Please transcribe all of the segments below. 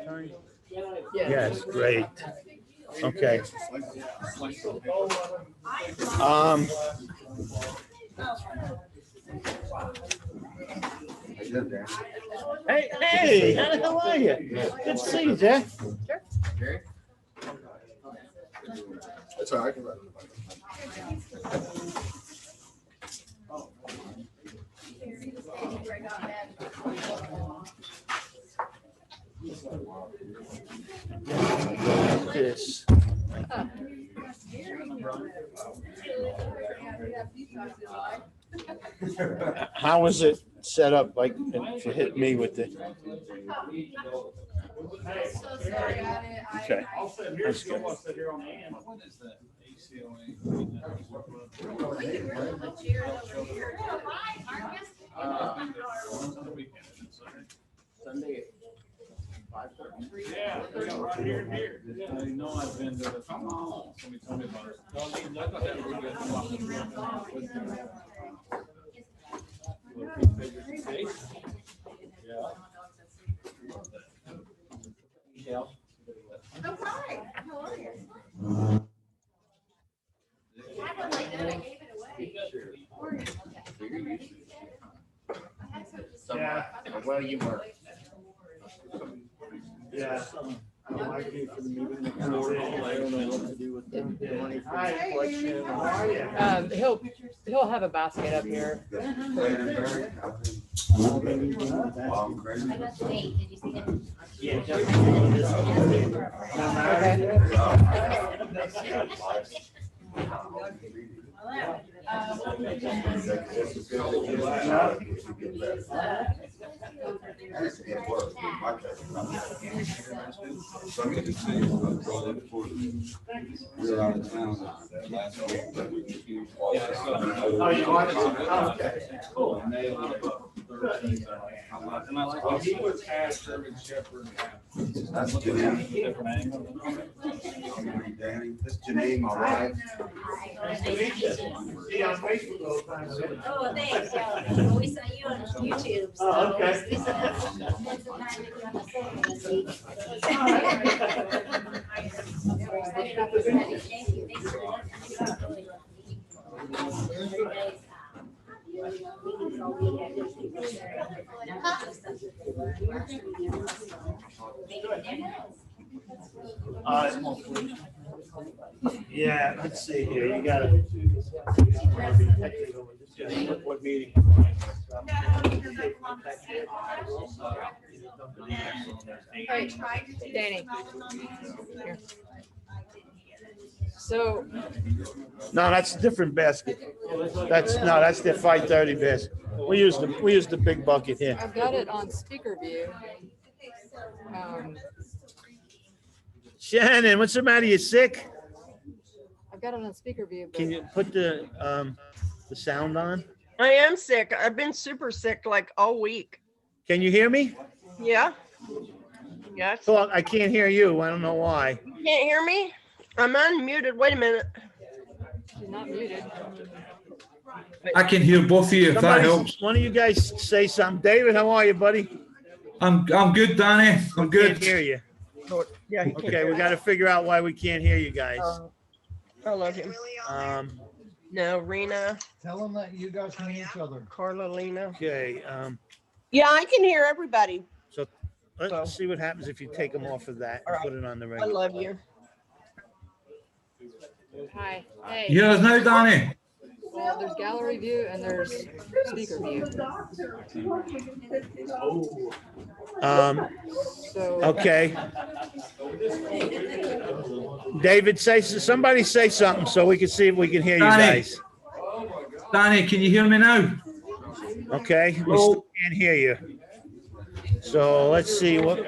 time? Yeah. Yes, great. Okay. Hey, how are you? Good to see you, Jack. Sure. That's all right. This. How is it set up? Like if you hit me with it? Okay. That's good. Sunday. Yeah, here. I know I've been to the, come on, somebody told me about it. I thought that would be yeah. Yeah. Oh, hi. How are you? I don't like that. I gave it away. Somewhat. Well, you were. Yeah. I don't like it for the meeting. I don't know what to do with them. Hi, collection. How are you? He'll have a basket up here. I got the date. Did you see it? Yeah. We're out of town last week. Oh, you want it? Oh, okay. Cool. And I like he was half German Shepherd. That's Janine. Danny, this is Janine, my wife. See on Facebook all the time. Oh, thanks. Yeah. Well, we saw you on YouTube. So Oh, okay. we spent some time with you on the phone this week. Thank you. Thanks for that. Yeah, let's see here. You gotta. What meeting? Hey, Danny. Here. So. No, that's a different basket. That's the 530 basket. We use the big bucket here. I've got it on speaker view. Shannon, what's the matter? You sick? I've got it on speaker view. But... Can you put the sound on? I am sick. I've been super sick like all week. Can you hear me? Yeah. Yes. Well, I can't hear you. I don't know why. You can't hear me? I'm unmuted. Wait a minute. She's not muted. I can hear both of you if that helps. One of you guys say something. David, how are you, buddy? I'm good, Danny. I'm good. Can't hear you. Yeah. Okay, we got to figure out why we can't hear you guys. I love him. No, Rena. Tell them that you guys can hear each other. Carla, Lena. Okay. Yeah, I can hear everybody. So let's see what happens if you take them off of that and put it on the I regular. love you. Hi. Hey. You hear us now, Danny? Well, there's gallery view and there's speaker view. So. Okay. David, somebody say something so we can see if we can hear you guys. Danny, can you hear me now? Okay, we still can't hear you. So let's see what.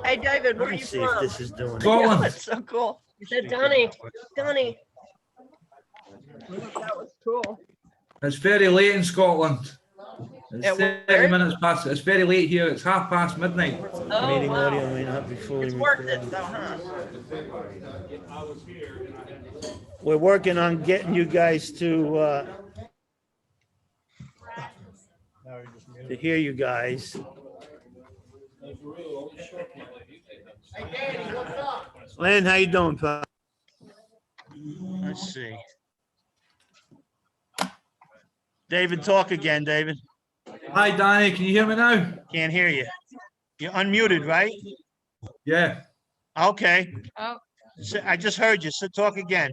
Hey, David, where Let are me you see from? if this is doing it. Scotland. Yeah, that's so cool. You said Donnie. Donnie. That was cool. It's very late in Scotland. It's At 30 where? minutes past. It's very late here. It's midnight. Oh, Meeting audio wow. may not be fully It's worth recorded. it though, huh? We're working on getting you guys to hear you guys. Lynn, how you doing, pal? Let's see. David, talk again, David. Hi, Danny. Can you hear me now? Can't hear you. You're unmuted, right? Yeah. Okay. Oh, So I just heard you. So talk again.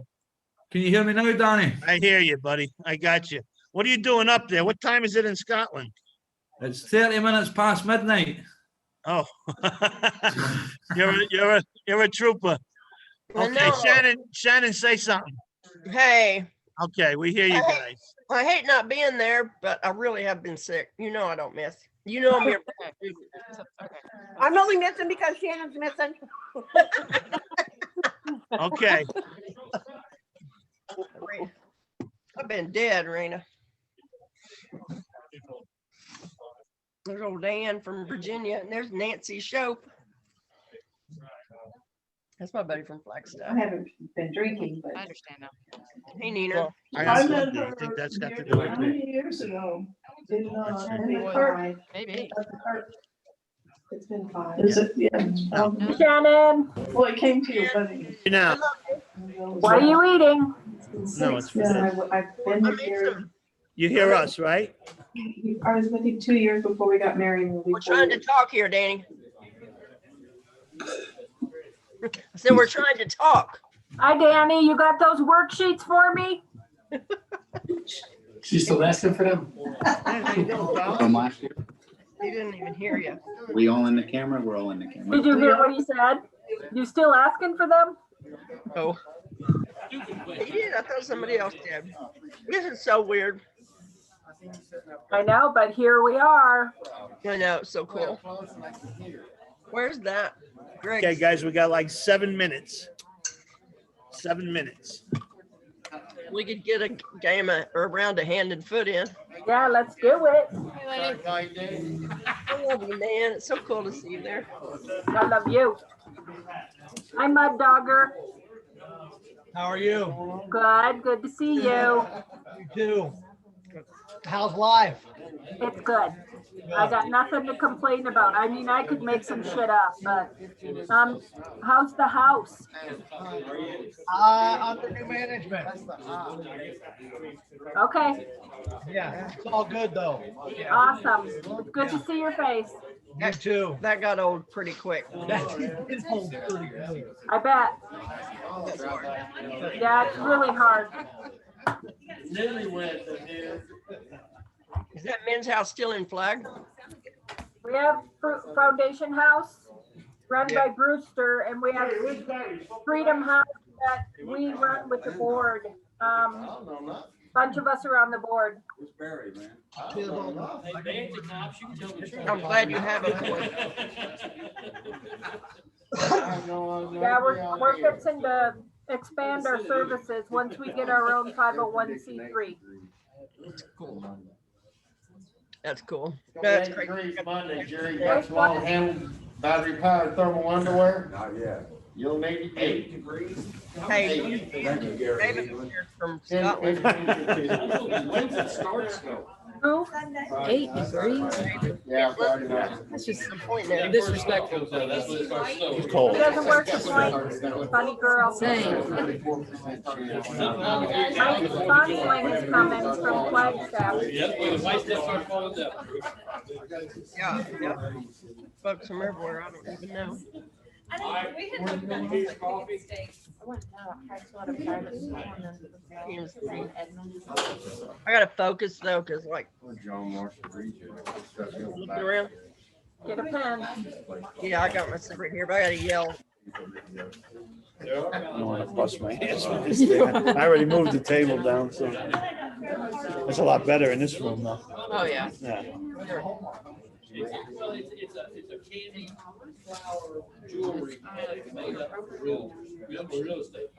Can you hear me now, Danny? I hear you, buddy. I got you. What are you doing up there? What time is it in Scotland? It's 30 minutes past midnight. Oh, you're a trooper. I Okay, know. Shannon, say something. Hey, Okay, we hear you guys. I hate not being there, but I really have been sick. You know I don't miss. You know I'm here. okay. I'm only missing because Shannon's missing. Okay. I've been dead, Rena. There's old Dan from Virginia, and there's Nancy Shope. That's my buddy from Flagstaff. I haven't been drinking, but I understand now. Hey, Nina. Well, I I understand met that. I her think that's got to years- do with how it. many years ago. In Boy, Park. Maybe. It's been 5. Is it? Yeah. Shannon. Well, it came to your wedding. Now, What are you eating? No, it's for Yeah, this. I've been I with made Gary. some. You hear us, right? I was with you 2 years before we got married. and we We're trying to talk here, Danny. I said we're trying to talk. Hi, Danny. You got those worksheets for me? She's still asking for them? From last year. He didn't even hear you. We all in the camera? We're all in the camera. Did you hear what he said? You still asking for them? Oh. He did. I thought somebody else did. This is so weird. I know, but here we are. I know, it's so cool. Where's that? Greg. Okay, guys, we got like 7 minutes. 7 minutes. We could get a game or a round of hand and foot in. Yeah, let's do it. I love you, man. It's so cool to see you there. I love you. Hi, Mud Dogger. How are you? Good. Good to see you. You too. How's life? It's good. I got nothing to complain about. I mean, I could make some shit up, but how's the house? Under new management. Okay. Yeah, it's all good though. Awesome. It's good to see your face. You too. That got old pretty quick. It's old pretty good. I bet. Yeah, it's really hard. Is that men's house still in Flag? We have Foundation House run by Brewster, and we have Freedom House that we run with the board. Bunch of us are on the board. I'm glad you have it. Yeah, we're fixing to expand our services once we get our own 501c3. That's cool. That's great. Monday, Jerry, you got small hand battery powered thermal underwear? Not yet. You'll need 8 degrees. Hey, Thank you, Gary. David was here from 10, Scotland. 15, when's it start snow? Who? 8 degrees. Yeah, Friday night. That's just the point there. Disrespectful. It's cold. It doesn't work this way. Funny girl. Same. My sponsoring is coming from Flagstaff. Yeah, yeah. Folks from everywhere, I don't even know. I gotta focus though, cause like John Marshall read you. looking around. Get a pen. Yeah, I got my cigarette here, but I gotta yell. I don't want to bust my ass with this thing. I already moved the table down, so it's a lot better in this room though. Oh, yeah. Yeah. It's a candy flower jewelry made up for real estate.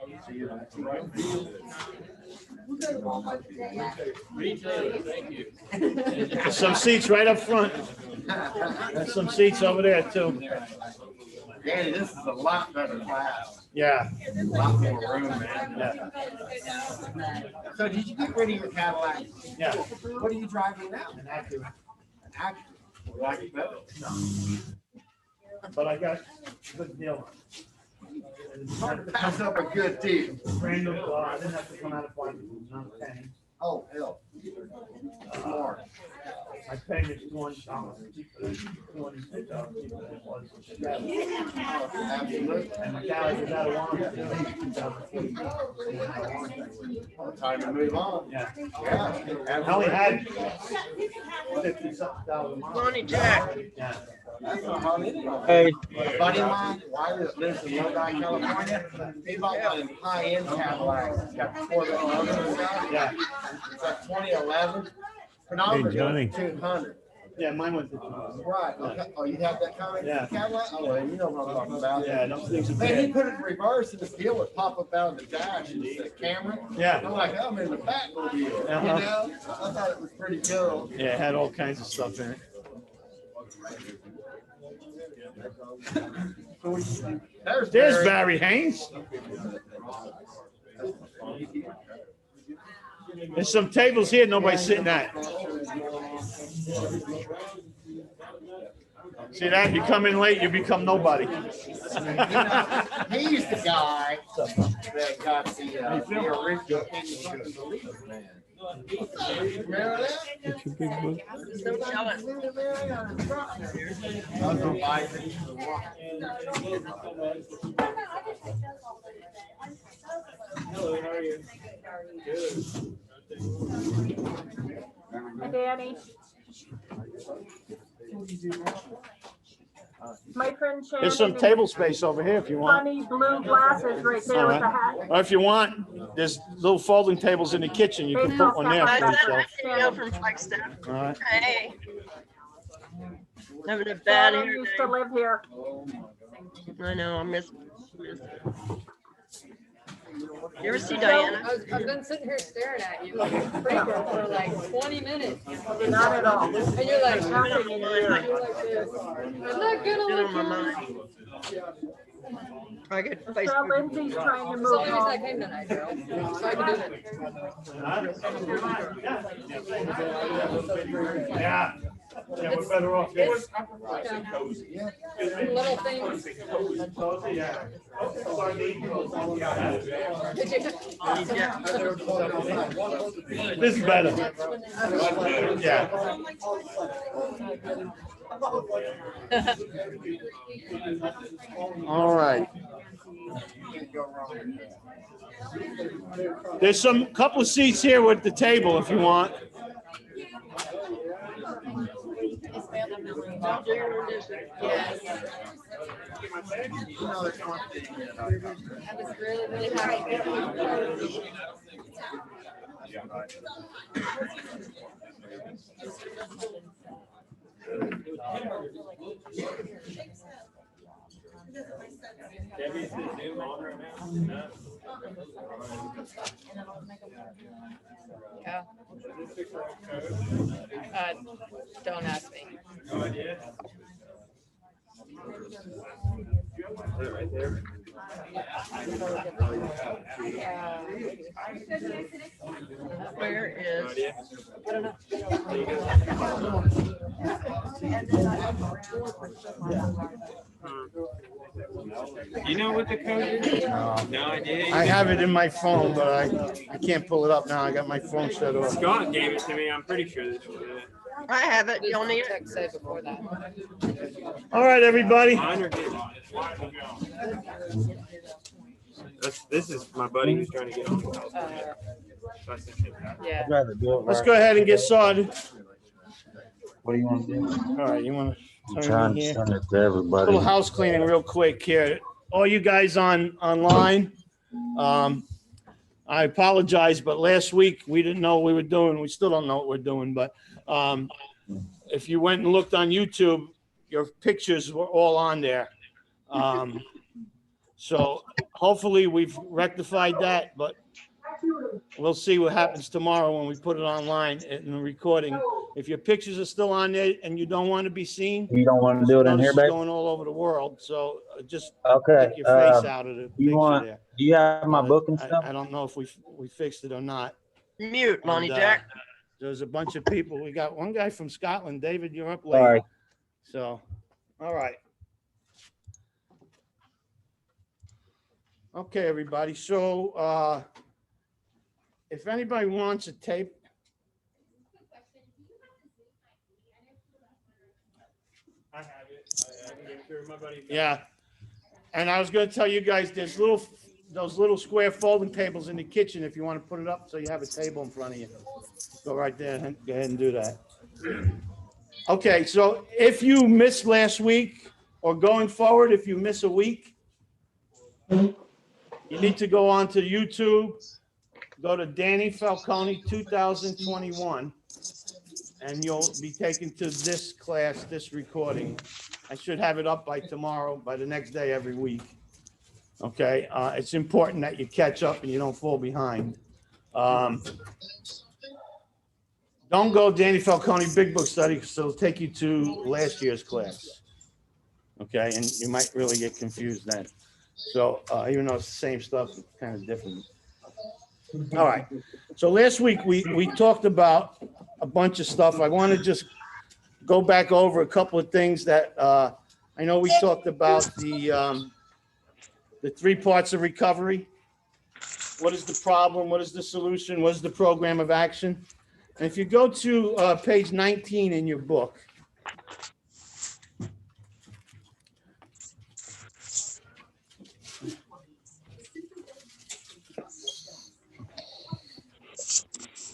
Retailer, thank you. There's some seats right up front. There's some seats over there too. Danny, this is a lot better class. Yeah. A lot more room, man. Yeah. So did you get rid of your Cadillac? Yeah. What are you driving now? An Acura. An Acura. Like it better? but I got a good deal. Pass up a good deal. Brand new car, I didn't have to come out of pocket, not a penny. Oh, hell. Smart. My payment's $200 cheaper than $200 cheaper than it was. Absolutely. And the guy was out of warranty. Time to move on. Yeah. Yeah. I only had 50-something thousand miles. Lonnie Jack. Yeah. That's not hard anyway. Hey. A buddy of mine, Wiley, that lives in Lodi, California, he bought one of them high-end Cadillacs. It's got four doors and stuff. Yeah. It's like 2011. Phenomenal. Hey, Johnny. 200. Yeah, mine went to. Right. Okay. Oh, you have that kind of Yeah. Cadillac? Oh, well, you know what I'm talking about. Yeah, those things are Man, he bad. put it in reverse and the deal would pop up out of the dash and the camera. Yeah. I'm like, I'm in the Batmobile. You Uh-huh. know? I thought it was pretty cool. Yeah, it had all kinds of stuff in it. There's Barry Haynes. There's some tables here nobody's sitting at. See that? You come in late, you become nobody. He's the guy that got the original King something to leave, man. Remember that? It's your big book. So jealous. I'll go buy it. Hello, how are you? Good. Hi, Danny. My friend Shannon. There's some table space over here if you want. Funny blue glasses right there with the hat. Or if you want, there's little folding tables in the kitchen. You can put one there I for said, yourself. I know from Flagstaff. All right. Hey. Having a bad Shannon hair used day. to live here. I know, I miss. You ever see Diana? I've been sitting here staring at you like a freaker for like 20 minutes. Not at all. And you're like, Nothing in here. you're like this. I'm not gonna Get on my look mind. I could So Facebook. Lindsay's trying to That's the move only reason I home. came tonight, girl. So I can do it. Yeah. Yeah, we're better off there. Little things. Yeah. This is better. Yeah. All right. There's some couple of seats here with the table if you want. I was really, really happy. Debbie's the Zoom on right now? Yeah. Don't ask me. No idea. Is it right there? Where is? No idea. I don't know. You know what the code is? No idea. I have it in my phone, but I can't pull it up now. I got my phone shut off. Scott gave it to me. I'm pretty sure this was it. I have it. You'll need it. Check say before that. All right, everybody. Mine or did This is my buddy who's trying to get on. So I sent him that. Yeah. Let's go ahead and get started. What do you want to do? All right, you want to turn Trying me to here? send it to everybody. Little house cleaning real quick here. All you guys online, I apologize, but last week we didn't know what we were doing. We still don't know what we're doing, but if you went and looked on YouTube, your pictures were all on there. So hopefully we've rectified that, but we'll see what happens tomorrow when we put it online in the recording. If your pictures are still on there and you don't want to be seen, You don't want to do it in notice here, it's babe? going all over the world, so just Okay. take your face out of the picture You want? there. Do you have my book and I stuff? don't know if we fixed it or not. Mute, Lonnie And, Jack. There's a bunch of people. We got one guy from Scotland. David, you're up late. Sorry. So, all right. Okay, everybody. So, if anybody wants a tape, I have it. I can give it to everybody. Yeah. And I was going to tell you guys, there's those little square folding tables in the kitchen if you want to put it up so you have a table in front of you. Go right there and go ahead and do that. Okay, so if you missed last week or going forward, if you miss a week, you need to go on to YouTube, go to Danny Falcone 2021, and you'll be taken to this class, this recording. I should have it up by tomorrow, by the next day every week. Okay, it's important that you catch up and you don't fall behind. Don't go Danny Falcone Big Book Study because it'll take you to last year's class. Okay, and you might really get confused then. So even though it's the same stuff, it's kind of different. All right. So last week we talked about a bunch of stuff. I want to just go back over a couple of things that I know we talked about the 3 parts of recovery. What is the problem? What is the solution? What is the program of action? And if you go to page 19 in your book,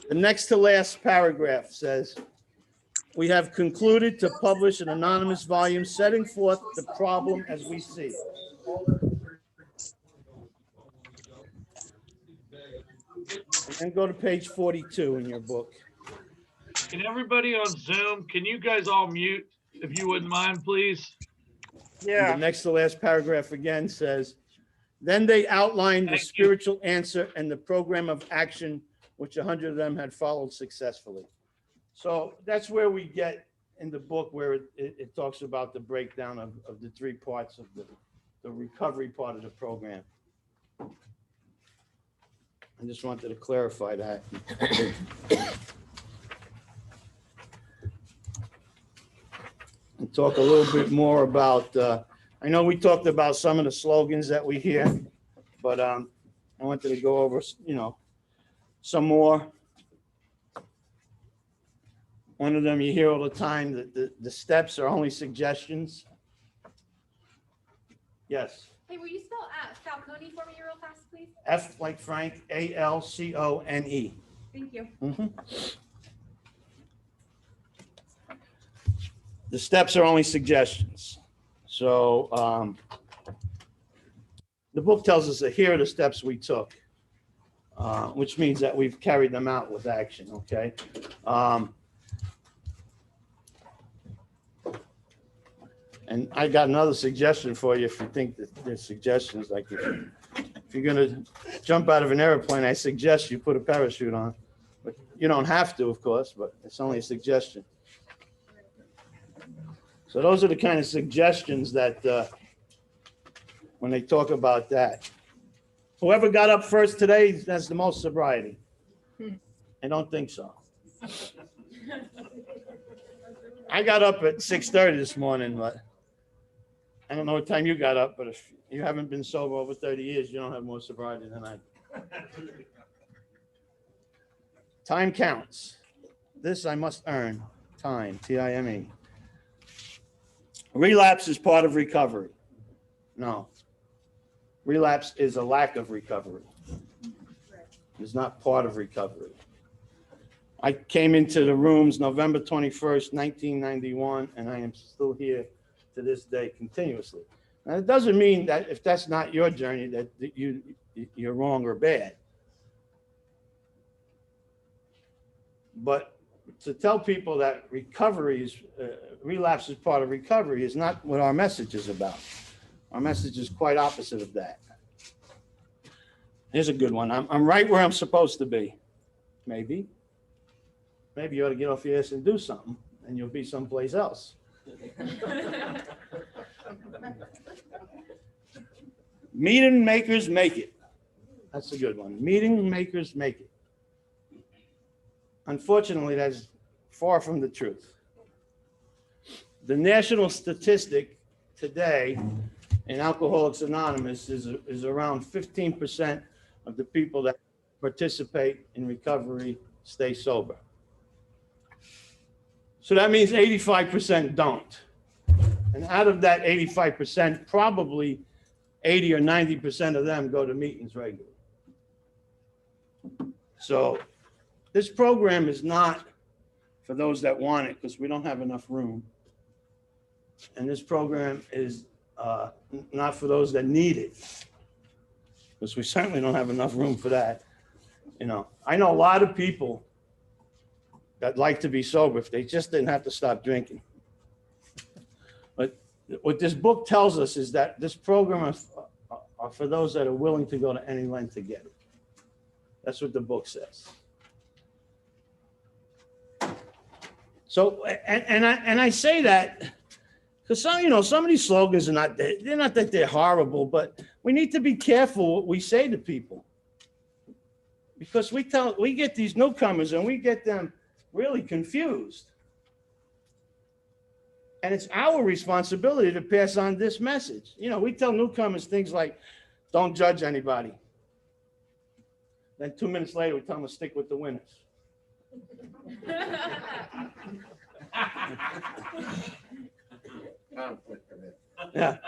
the next to last paragraph says, we have concluded to publish an anonymous volume setting forth the problem as we see it. And then go to page 42 in your book. Can everybody on Zoom, can you guys all mute if you wouldn't mind, please? Yeah. The next to last paragraph again says, then they outlined the spiritual answer and the program of action, which 100 of them had followed successfully. So that's where we get in the book where it talks about the breakdown of the 3 parts of the recovery part of the program. I just wanted to clarify that. And talk a little bit more about, I know we talked about some of the slogans that we hear, but I wanted to go over, some more. One of them you hear all the time, that the steps are only suggestions. Yes. Hey, will you spell Falcone for me real fast, please? F like Frank, ALCONE. Thank you. Mm-hmm. The steps are only suggestions. So the book tells us that here are the steps we took, which means that we've carried them out with action, okay? And I got another suggestion for you if you think that there's suggestions. Like if you're going to jump out of an airplane, I suggest you put a parachute on. But you don't have to, of course, but it's only a suggestion. So those are the kind of suggestions that when they talk about that. Whoever got up first today has the most sobriety. I don't think so. I got up at 6:30 this morning, but I don't know what time you got up, but if you haven't been sober over 30 years, you don't have more sobriety than I do. Time counts. This I must earn. Time, T-I-M-E. Relapse is part of recovery. No. Relapse is a lack of recovery. It's not part of recovery. I came into the rooms November 21st, 1991, and I am still here to this day continuously. Now, it doesn't mean that if that's not your journey that you're wrong or bad. But to tell people that recovery is, relapse is part of recovery is not what our message is about. Our message is quite opposite of that. Here's a good one. I'm right where I'm supposed to be. Maybe. Maybe you ought to get off your ass and do something, and you'll be someplace else. Meeting makers make it. That's a good one. Meeting makers make it. Unfortunately, that's far from the truth. The national statistic today in Alcoholics Anonymous is around 15% of the people that participate in recovery stay sober. So that means 85% don't. And out of that 85%, probably 80 or 90% of them go to meetings regularly. So this program is not for those that want it, because we don't have enough room. And this program is not for those that need it, because we certainly don't have enough room for that. You know, I know a lot of people that like to be sober if they just didn't have to stop drinking. But what this book tells us is that this program are for those that are willing to go to any length to get it. That's what the book says. So, and I say that because some of these slogans are not that they're horrible, but we need to be careful what we say to people, because we get these newcomers and we get them really confused. And it's our responsibility to pass on this message. You know, we tell newcomers things like, don't judge anybody. Then 2 minutes later, we tell them to stick with the winners. Yeah.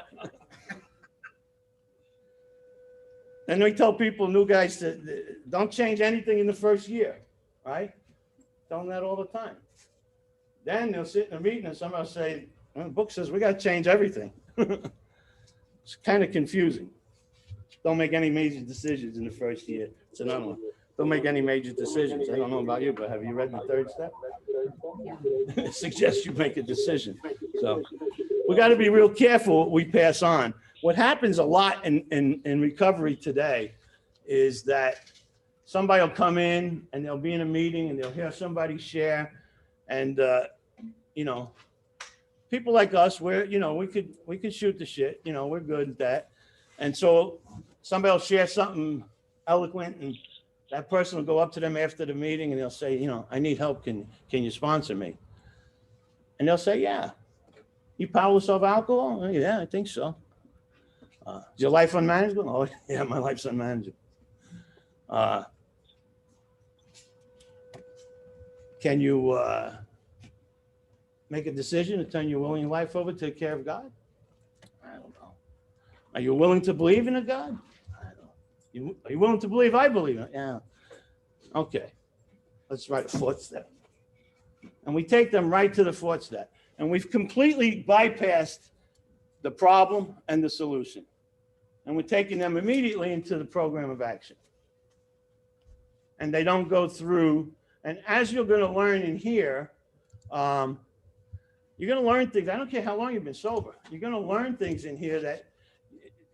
And we tell people, new guys, to don't change anything in the first year, right? Tell them that all the time. Then they'll sit in a meeting and somebody will say, well, the book says we got to change everything. It's kind of confusing. Don't make any major decisions in the first year. It's another one. Don't make any major decisions. I don't know about you, but have you read the third step? It suggests you make a decision. So we got to be real careful what we pass on. What happens a lot in recovery today is that somebody will come in and they'll be in a meeting and they'll hear somebody share. And, people like us, we could shoot the shit, we're good at that. And so somebody will share something eloquent and that person will go up to them after the meeting and they'll say, I need help. Can you sponsor me? And they'll say, yeah. You powerless of alcohol? Oh, yeah, I think so. Is your life unmanageable? Oh, yeah, my life's unmanageable. Can you make a decision to turn your willing life over to the care of God? I don't know. Are you willing to believe in a God? I don't know. Are you willing to believe I believe in it? Yeah. Okay. Let's write a fourth step. And we take them right to the fourth step. And we've completely bypassed the problem and the solution. And we're taking them immediately into the program of action. And they don't go through. And as you're going to learn in here, you're going to learn things. I don't care how long you've been sober. You're going to learn things in here that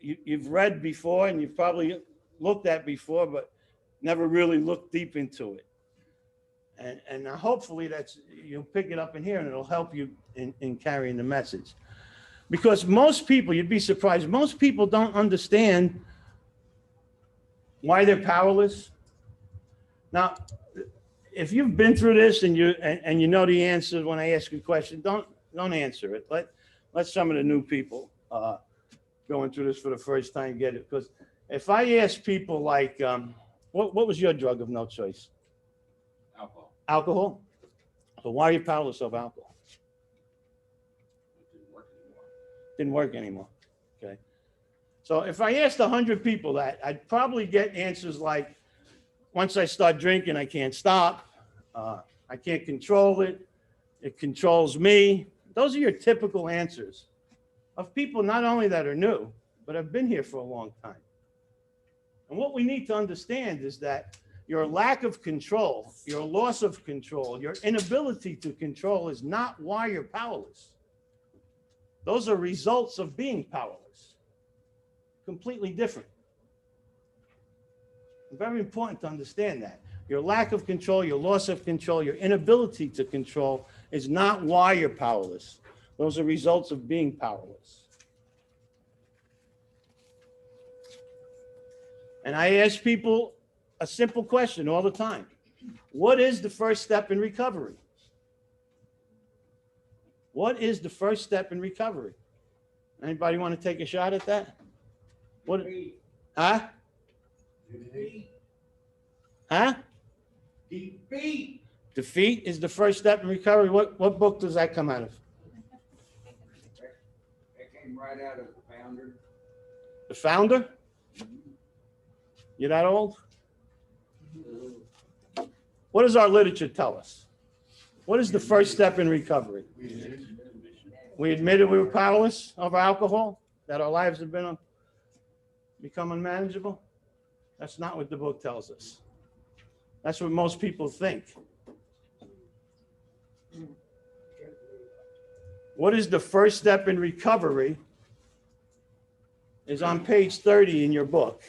you've read before and you've probably looked at before, but never really looked deep into it. And hopefully you'll pick it up in here and it'll help you in carrying the message. Because most people, you'd be surprised, most people don't understand why they're powerless. Now, if you've been through this and you know the answer when I ask you a question, don't answer it. Let some of the new people going through this for the first time get it. Because if I ask people like, what was your drug of no choice? Alcohol. Alcohol? So why are you powerless of alcohol? Didn't work anymore. Okay. So if I asked 100 people that, I'd probably get answers like, once I start drinking, I can't stop. I can't control it. It controls me. Those are your typical answers of people not only that are new, but have been here for a long time. And what we need to understand is that your lack of control, your loss of control, your inability to control is not why you're powerless. Those are results of being powerless. Completely different. Very important to understand that. Your lack of control, your loss of control, your inability to control is not why you're powerless. Those are results of being powerless. And I ask people a simple question all the time. What is the first step in recovery? What is the first step in recovery? Anybody want to take a shot at that? What? Huh? Huh? Defeat. Defeat is the first step in recovery. What book does that come out of? That came right out of the founder. The Founder? You're that old? What does our literature tell us? What is the first step in recovery? We admitted we were powerless over alcohol, that our lives have become unmanageable. That's not what the book tells us. That's what most people think. What is the first step in recovery is on page 30 in your book.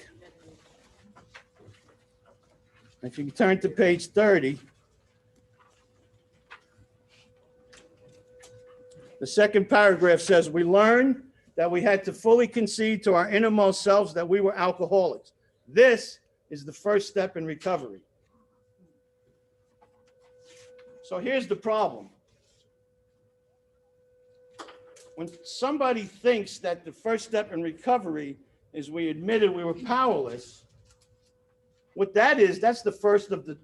If you turn to page 30, the second paragraph says, we learned that we had to fully concede to our innermost selves that we were alcoholics. This is the first step in recovery. So here's the problem. When somebody thinks that the first step in recovery is we admitted we were powerless, what that is, that's the first of the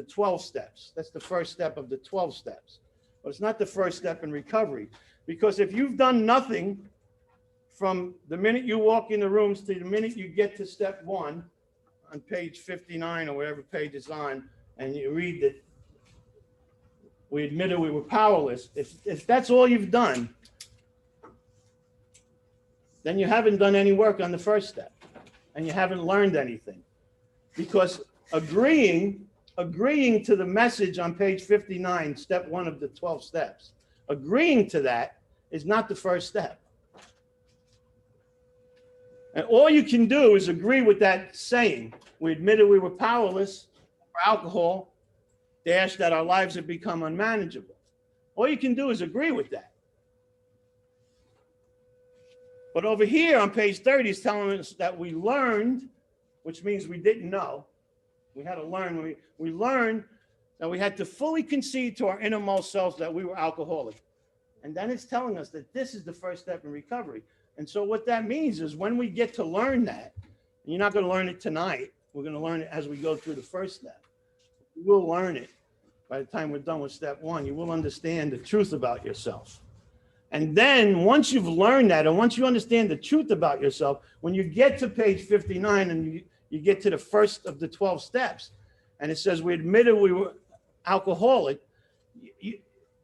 12 steps. That's the first step of the 12 steps. But it's not the first step in recovery. Because if you've done nothing from the minute you walk in the rooms to the minute you get to step 1 on page 59 or whatever page it's on, and you read that we admitted we were powerless, if that's all you've done, then you haven't done any work on the first step and you haven't learned anything. Because agreeing to the message on page 59, step 1 of the 12 steps, agreeing to that is not the first step. And all you can do is agree with that saying. We admitted we were powerless for alcohol, dash that our lives have become unmanageable. All you can do is agree with that. But over here on page 30 is telling us that we learned, which means we didn't know. We had to learn. We learned that we had to fully concede to our innermost selves that we were alcoholic. And then it's telling us that this is the first step in recovery. And so what that means is when we get to learn that, and you're not going to learn it tonight, we're going to learn it as we go through the first step. You will learn it by the time we're done with step 1. You will understand the truth about yourself. And then once you've learned that, and once you understand the truth about yourself, when you get to page 59 and you get to the first of the 12 steps, and it says we admitted we were alcoholic,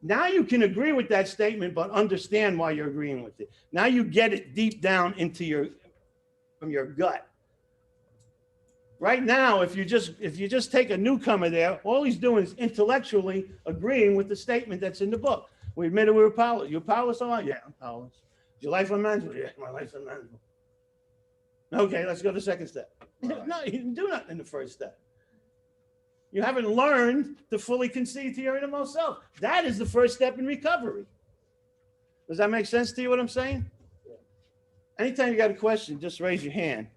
now you can agree with that statement, but understand why you're agreeing with it. Now you get it deep down into from your gut. Right now, if you just take a newcomer there, all he's doing is intellectually agreeing with the statement that's in the book. We admitted we were powerless. You're powerless? All right, yeah, I'm powerless. Is your life unmanageable? Yeah, my life's unmanageable. Okay, let's go to the second step. Right. No, you didn't do nothing in the first step. You haven't learned to fully concede to your innermost self. That is the first step in recovery. Does that make sense to you, what I'm saying? Yeah. Anytime you got a question, just raise your hand.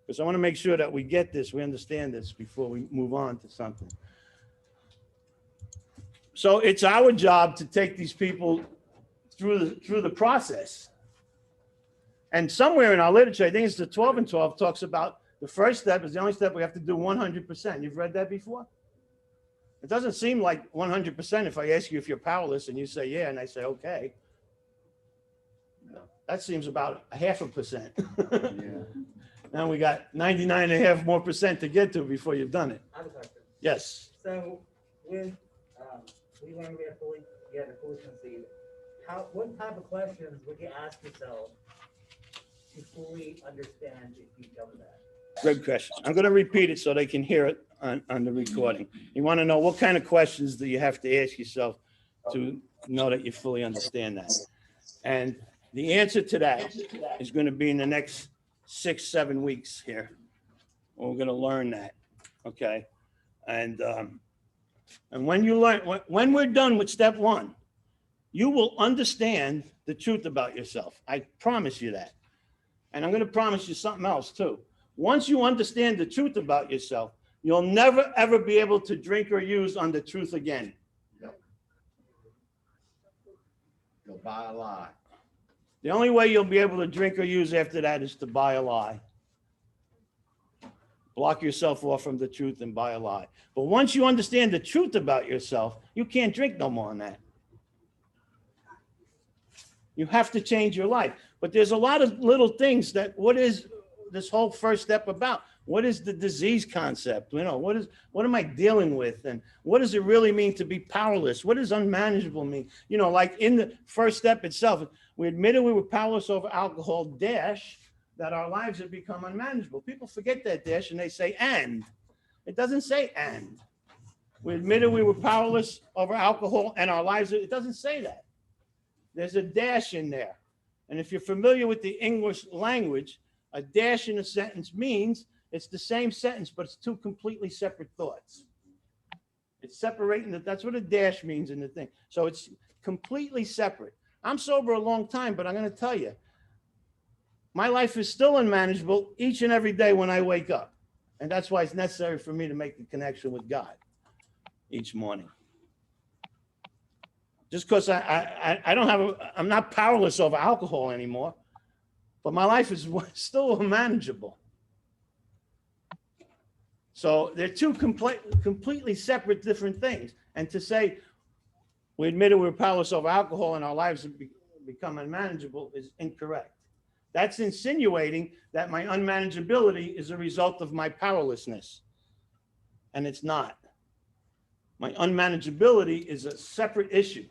Because I want to make sure that we get this, we understand this before we move on to something. So it's our job to take these people through the process. And somewhere in our literature, I think it's the 12 and 12, talks about the first step is the only step we have to do 100%. You've read that before? It doesn't seem like 100% if I ask you if you're powerless and you say, yeah, and I say, okay. No. That seems about 0.5%. Yeah. Now we got 99.5% more to get to before you've done it. I have a question. Yes. So when we learned we had to fully concede, what type of questions would you ask yourself to fully understand if you cover that? Good question. I'm going to repeat it so they can hear it on the recording. You want to know what kind of questions do you have to ask yourself to know that you fully understand that? And the answer to that is going to be in the next 6-7 weeks here. We're going to learn that. Okay. And when you learn, when we're done with step 1, you will understand the truth about yourself. I promise you that. And I'm going to promise you something else too. Once you understand the truth about yourself, you'll never, ever be able to drink or use on the truth again. Yep. You'll buy a lie. The only way you'll be able to drink or use after that is to buy a lie. Block yourself off from the truth and buy a lie. But once you understand the truth about yourself, you can't drink no more than that. You have to change your life. But there's a lot of little things that, what is this whole first step about? What is the disease concept? You know, what am I dealing with? And what does it really mean to be powerless? What does unmanageable mean? You know, like in the first step itself, we admitted we were powerless over alcohol, dash, that our lives have become unmanageable. People forget that dash and they say, and. It doesn't say and. We admitted we were powerless over alcohol and our lives, it doesn't say that. There's a dash in there. And if you're familiar with the English language, a dash in a sentence means it's the same sentence, but it's two completely separate thoughts. It's separating, that's what a dash means in the thing. So it's completely separate. I'm sober a long time, but I'm going to tell you, my life is still unmanageable each and every day when I wake up. And that's why it's necessary for me to make the connection with God each morning. Just because I'm not powerless over alcohol anymore, but my life is still unmanageable. So they're two completely separate different things. And to say we admitted we were powerless over alcohol and our lives have become unmanageable is incorrect. That's insinuating that my unmanageability is a result of my powerlessness. And it's not. My unmanageability is a separate issue.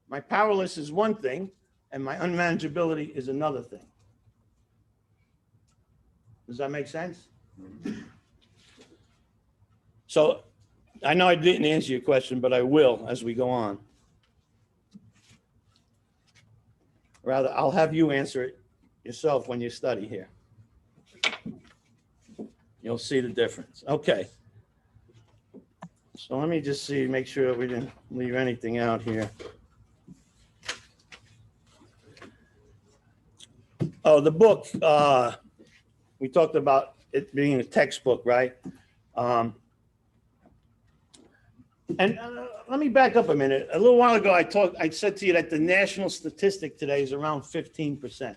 My powerless is one thing, and my unmanageability is another thing. Does that make sense? So I know I didn't answer your question, but I will as we go on. Rather, I'll have you answer it yourself when you study here. You'll see the difference. Okay. So let me just see, make sure that we didn't leave anything out here. Oh, the book, we talked about it being a textbook, right? And let me back up a minute. A little while ago, I said to you that the national statistic today is around 15%.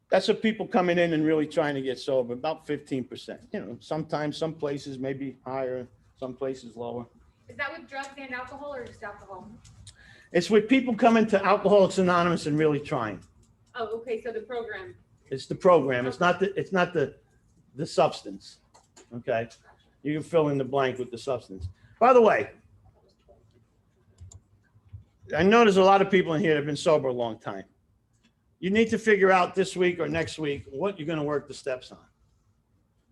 That's what people coming in and really trying to get sober, about 15%. You know, sometimes some places maybe higher, some places lower. Is that with drugs and alcohol or just alcohol? It's with people coming to Alcoholics Anonymous and really trying. Oh, okay. So the program. It's the program. It's not the substance. Okay. You can fill in the blank with the substance. By the way, I know there's a lot of people in here that have been sober a long time. You need to figure out this week or next week what you're going to work the steps on.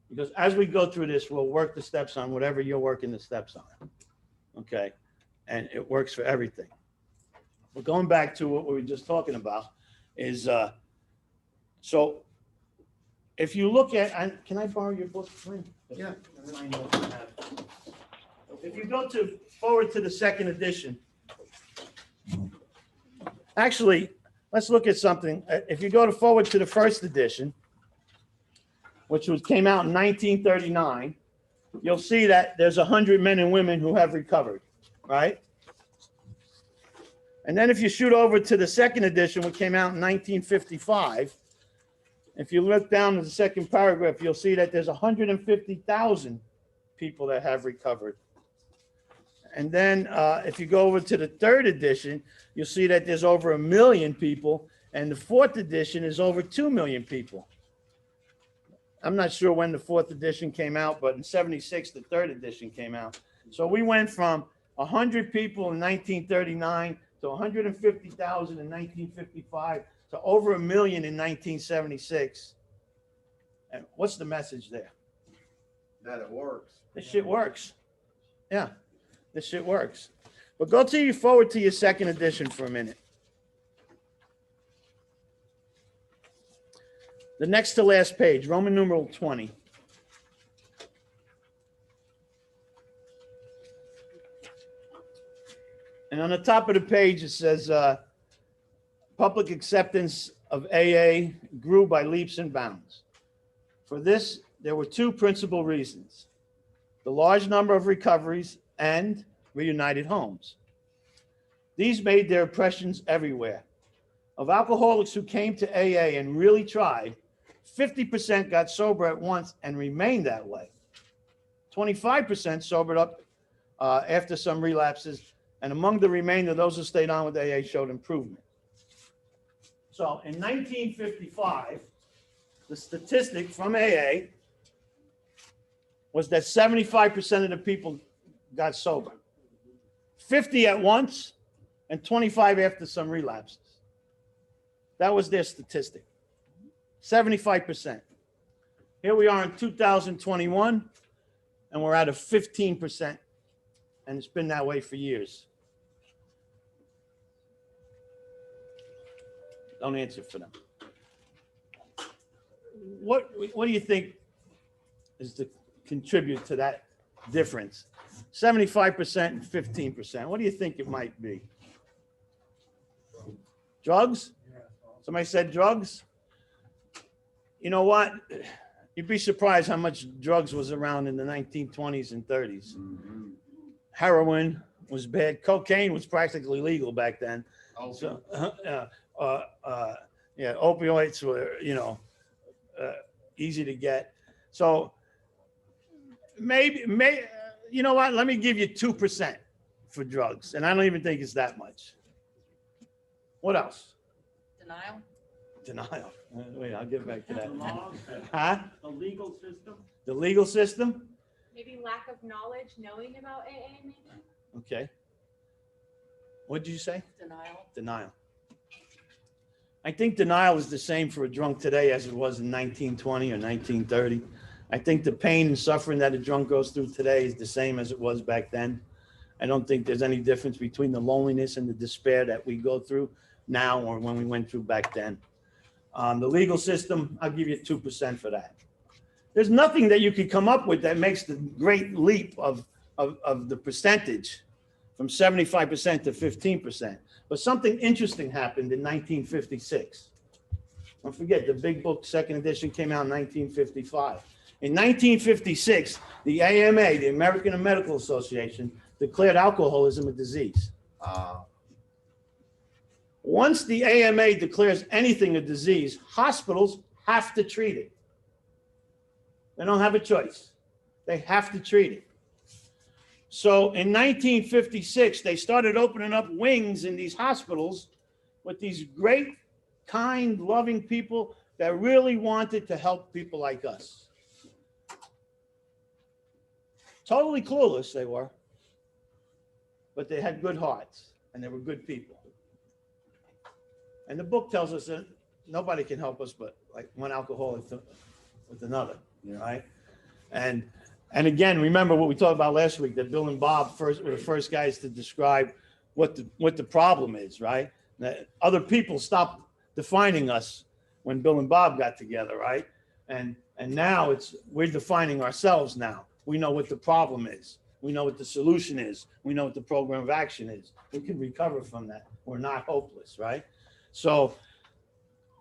Because as we go through this, we'll work the steps on whatever you're working the steps on. Okay. And it works for everything. But going back to what we were just talking about is, so if you look at, can I borrow your book, please? Yeah. If you go forward to the second edition, actually, let's look at something. If you go forward to the first edition, which came out in 1939, you'll see that there's 100 men and women who have recovered, right? And then if you shoot over to the second edition, which came out in 1955, if you look down to the second paragraph, you'll see that there's 150,000 people that have recovered. And then if you go over to the third edition, you'll see that there's over 1 million people. And the fourth edition is over 2 million people. I'm not sure when the fourth edition came out, but in 76, the third edition came out. So we went from 100 people in 1939 to 150,000 in 1955 to over 1 million in 1976. And what's the message there? That it works. This shit works. Yeah, this shit works. But go forward to your second edition for a minute. The next to last page, Roman numeral 20. And on the top of the page, it says, public acceptance of AA grew by leaps and bounds. For this, there were two principal reasons: the large number of recoveries and reunited homes. These made their impressions everywhere. Of alcoholics who came to AA and really tried, 50% got sober at once and remained that way. 25% sobered up after some relapses, and among the remainder, those who stayed on with AA showed improvement. So in 1955, the statistic from AA was that 75% of the people got sober, 50 at once, and 25 after some relapses. That was their statistic, 75%. Here we are in 2021, and we're at a 15%, and it's been that way for years. Don't answer for them. What do you think is to contribute to that difference? 75% and 15%. What do you think it might be? Drugs? Somebody said drugs? You know what? You'd be surprised how much drugs was around in the 1920s and 30s. Heroin was bad. Cocaine was practically legal back then. So, yeah, opioids were, easy to get. So maybe, you know what? Let me give you 2% for drugs. And I don't even think it's that much. What else? Denial. Wait, I'll get back to that. Huh? The legal system? The legal system? Maybe lack of knowledge, knowing about AA, maybe? Okay. What did you say? Denial. I think denial is the same for a drunk today as it was in 1920 or 1930. I think the pain and suffering that a drunk goes through today is the same as it was back then. I don't think there's any difference between the loneliness and the despair that we go through now or when we went through back then. The legal system, I'll give you 2% for that. There's nothing that you could come up with that makes the great leap of the percentage from 75% to 15%. But something interesting happened in 1956. Don't forget, the big book, second edition, came out in 1955. In 1956, the AMA, the American Medical Association, declared alcoholism a disease. Once the AMA declares anything a disease, hospitals have to treat it. They don't have a choice. They have to treat it. So in 1956, they started opening up wings in these hospitals with these great, kind, loving people that really wanted to help people like us. Totally clueless they were, but they had good hearts and they were good people. And the book tells us that nobody can help us but like one alcoholic with another, right? And again, remember what we talked about last week, that Bill and Bob were the first guys to describe what the problem is, right? That other people stopped defining us when Bill and Bob got together, right? And now we're defining ourselves now. We know what the problem is. We know what the solution is. We know what the program of action is. We can recover from that. We're not hopeless, right? So,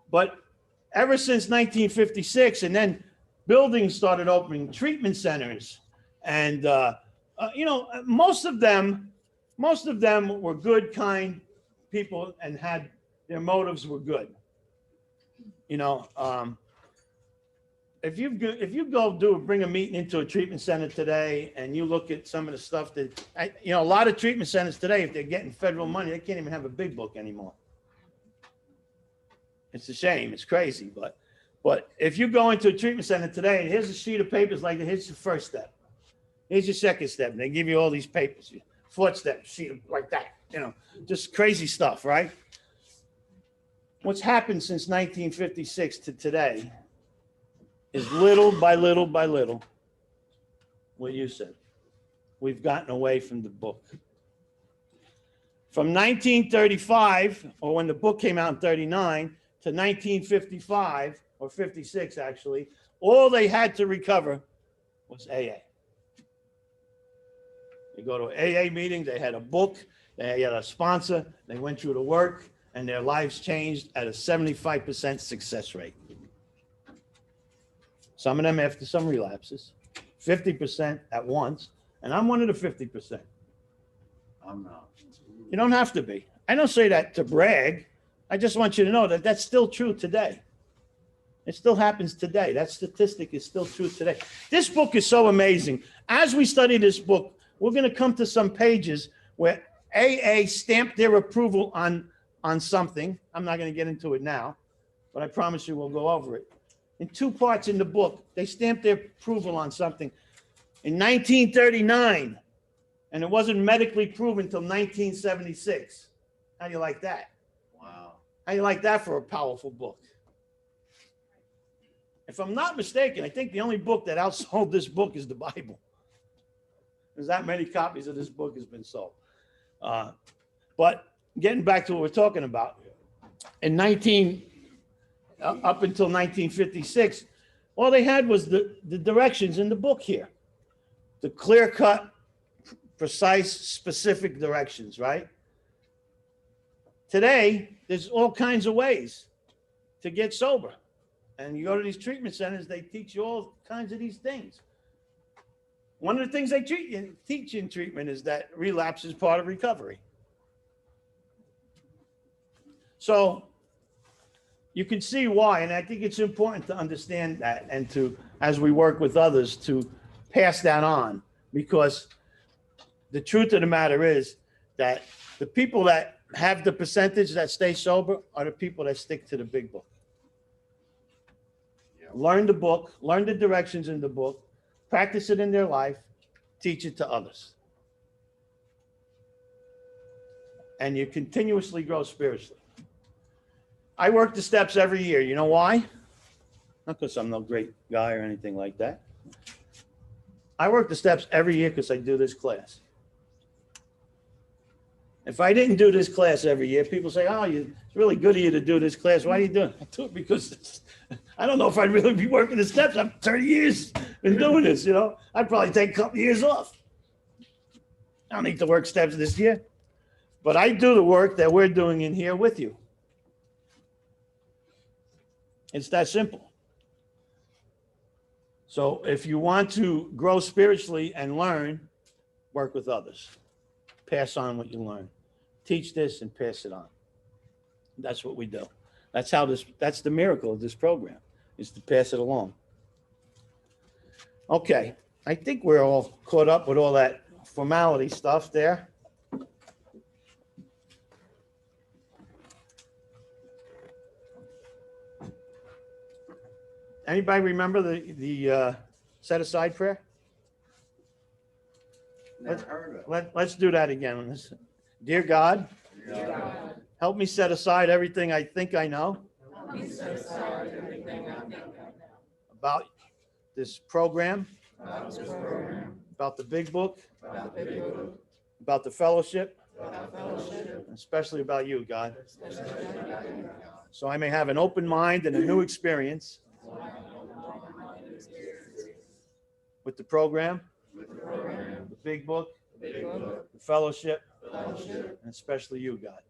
but ever since 1956, and then buildings started opening, treatment centers, and most of them were good, kind people, and had their motives were good. If you go bring a meeting into a treatment center today, and you look at some of the stuff that a lot of treatment centers today, if they're getting federal money, they can't even have a big book anymore. It's a shame. It's crazy, but if you go into a treatment center today, and here's a sheet of papers like that, here's your first step. Here's your second step. And they give you all these papers, fourth step, sheet like that, just crazy stuff, right? What's happened since 1956 to today is little by little by little what you said. We've gotten away from the book. From 1935, or when the book came out in 39, to 1955, or 56 actually, all they had to recover was AA. They go to an AA meeting, they had a book, they had a sponsor, they went through the work, and their lives changed at a 75% success rate. Some of them after some relapses, 50% at once, and I'm one of the 50%. I'm not. You don't have to be. I don't say that to brag. I just want you to know that that's still true today. It still happens today. That statistic is still true today. This book is so amazing. As we study this book, we're going to come to some pages where AA stamped their approval on something. I'm not going to get into it now, but I promise you we'll go over it. In two parts in the book, they stamped their approval on something in 1939, and it wasn't medically proven until 1976. How do you like that? Wow. How do you like that for a powerful book? If I'm not mistaken, I think the only book that outsold this book is the Bible. There's that many copies of this book has been sold. But getting back to what we're talking about, up until 1956, all they had was the directions in the book here. The clear-cut, precise, specific directions, right? Today, there's all kinds of ways to get sober. And you go to these treatment centers, they teach you all kinds of these things. One of the things they teach in treatment is that relapse is part of recovery. So you can see why, and I think it's important to understand that and to, as we work with others, to pass that on, because the truth of the matter is that the people that have the percentage that stay sober are the people that stick to the big book. Learn the book, learn the directions in the book, practice it in their life, teach it to others. And you continuously grow spiritually. I work the steps every year. You know why? Not because I'm no great guy or anything like that. I work the steps every year because I do this class. If I didn't do this class every year, people say, oh, it's really good of you to do this class. Why are you doing it? I do it because I don't know if I'd really be working the steps. I'm 30 years been doing this, you know. I'd probably take a couple of years off. I don't need to work steps this year. But I do the work that we're doing in here with you. It's that simple. So if you want to grow spiritually and learn, work with others. Pass on what you learn. Teach this and pass it on. That's what we do. That's the miracle of this program, is to pass it along. Okay, I think we're all caught up with all that formality stuff there. Anybody remember the set aside prayer? Let's do that again. Dear God, help me set aside everything I think I know about this program, about the big book, about the fellowship, especially about you, God. So I may have an open mind and a new experience with the program, the big book, the fellowship, and especially you, God.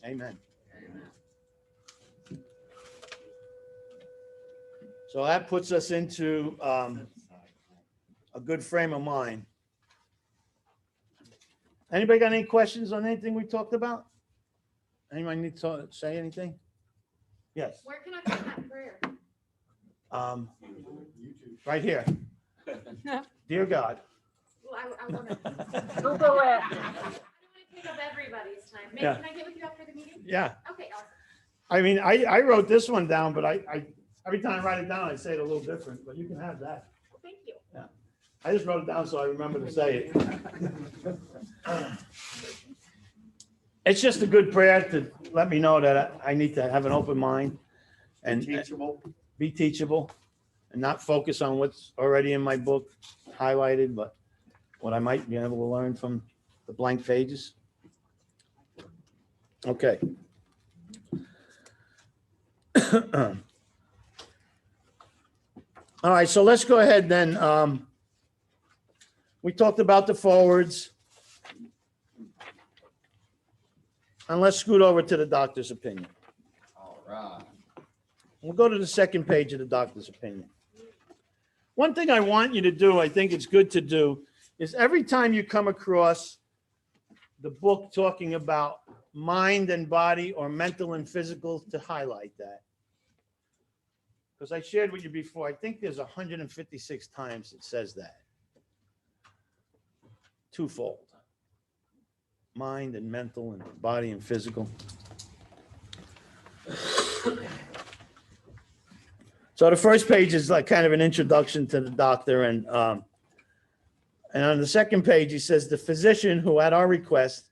Amen. So that puts us into a good frame of mind. Anybody got any questions on anything we talked about? Anybody need to say anything? Yes. Where can I find that prayer? Right here. Dear God. Well, I want to. Google it. I don't want to take up everybody's time. Maybe, Yeah. Can I get with you after the meeting? Yeah. Okay, awesome. I mean, I wrote this one down, but I every time I write it down, I say it a little different, but you can have that. Well, thank you. Yeah. I just wrote it down so I remember to say it. It's just a good prayer to let me know that I need to have an open mind and be teachable and not focus on what's already in my book highlighted, but what I might be able to learn from the blank pages. Okay. All right, so let's go ahead then. We talked about the forwards. And let's scoot over to the doctor's opinion. All right. We'll go to the second page of the doctor's opinion. One thing I want you to do, I think it's good to do, is every time you come across the book talking about mind and body or mental and physical to highlight that. Because I shared with you before, I think there's 156 times it says that. Twofold. Mind and mental and body and physical. So the first page is like kind of an introduction to the doctor, and on the second page he says the physician who at our request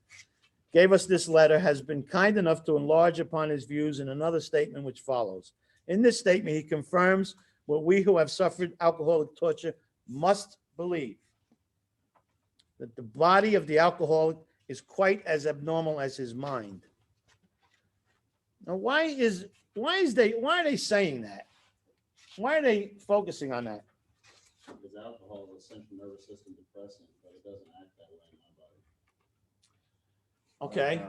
gave us this letter has been kind enough to enlarge upon his views in another statement which follows. In this statement he confirms what we who have suffered alcoholic torture must believe, that the body of the alcoholic is quite as abnormal as his mind. Now, why are they saying that? Why are they focusing on that? Because alcohol is a central nervous system depressant, but it doesn't act that way in my body. Okay.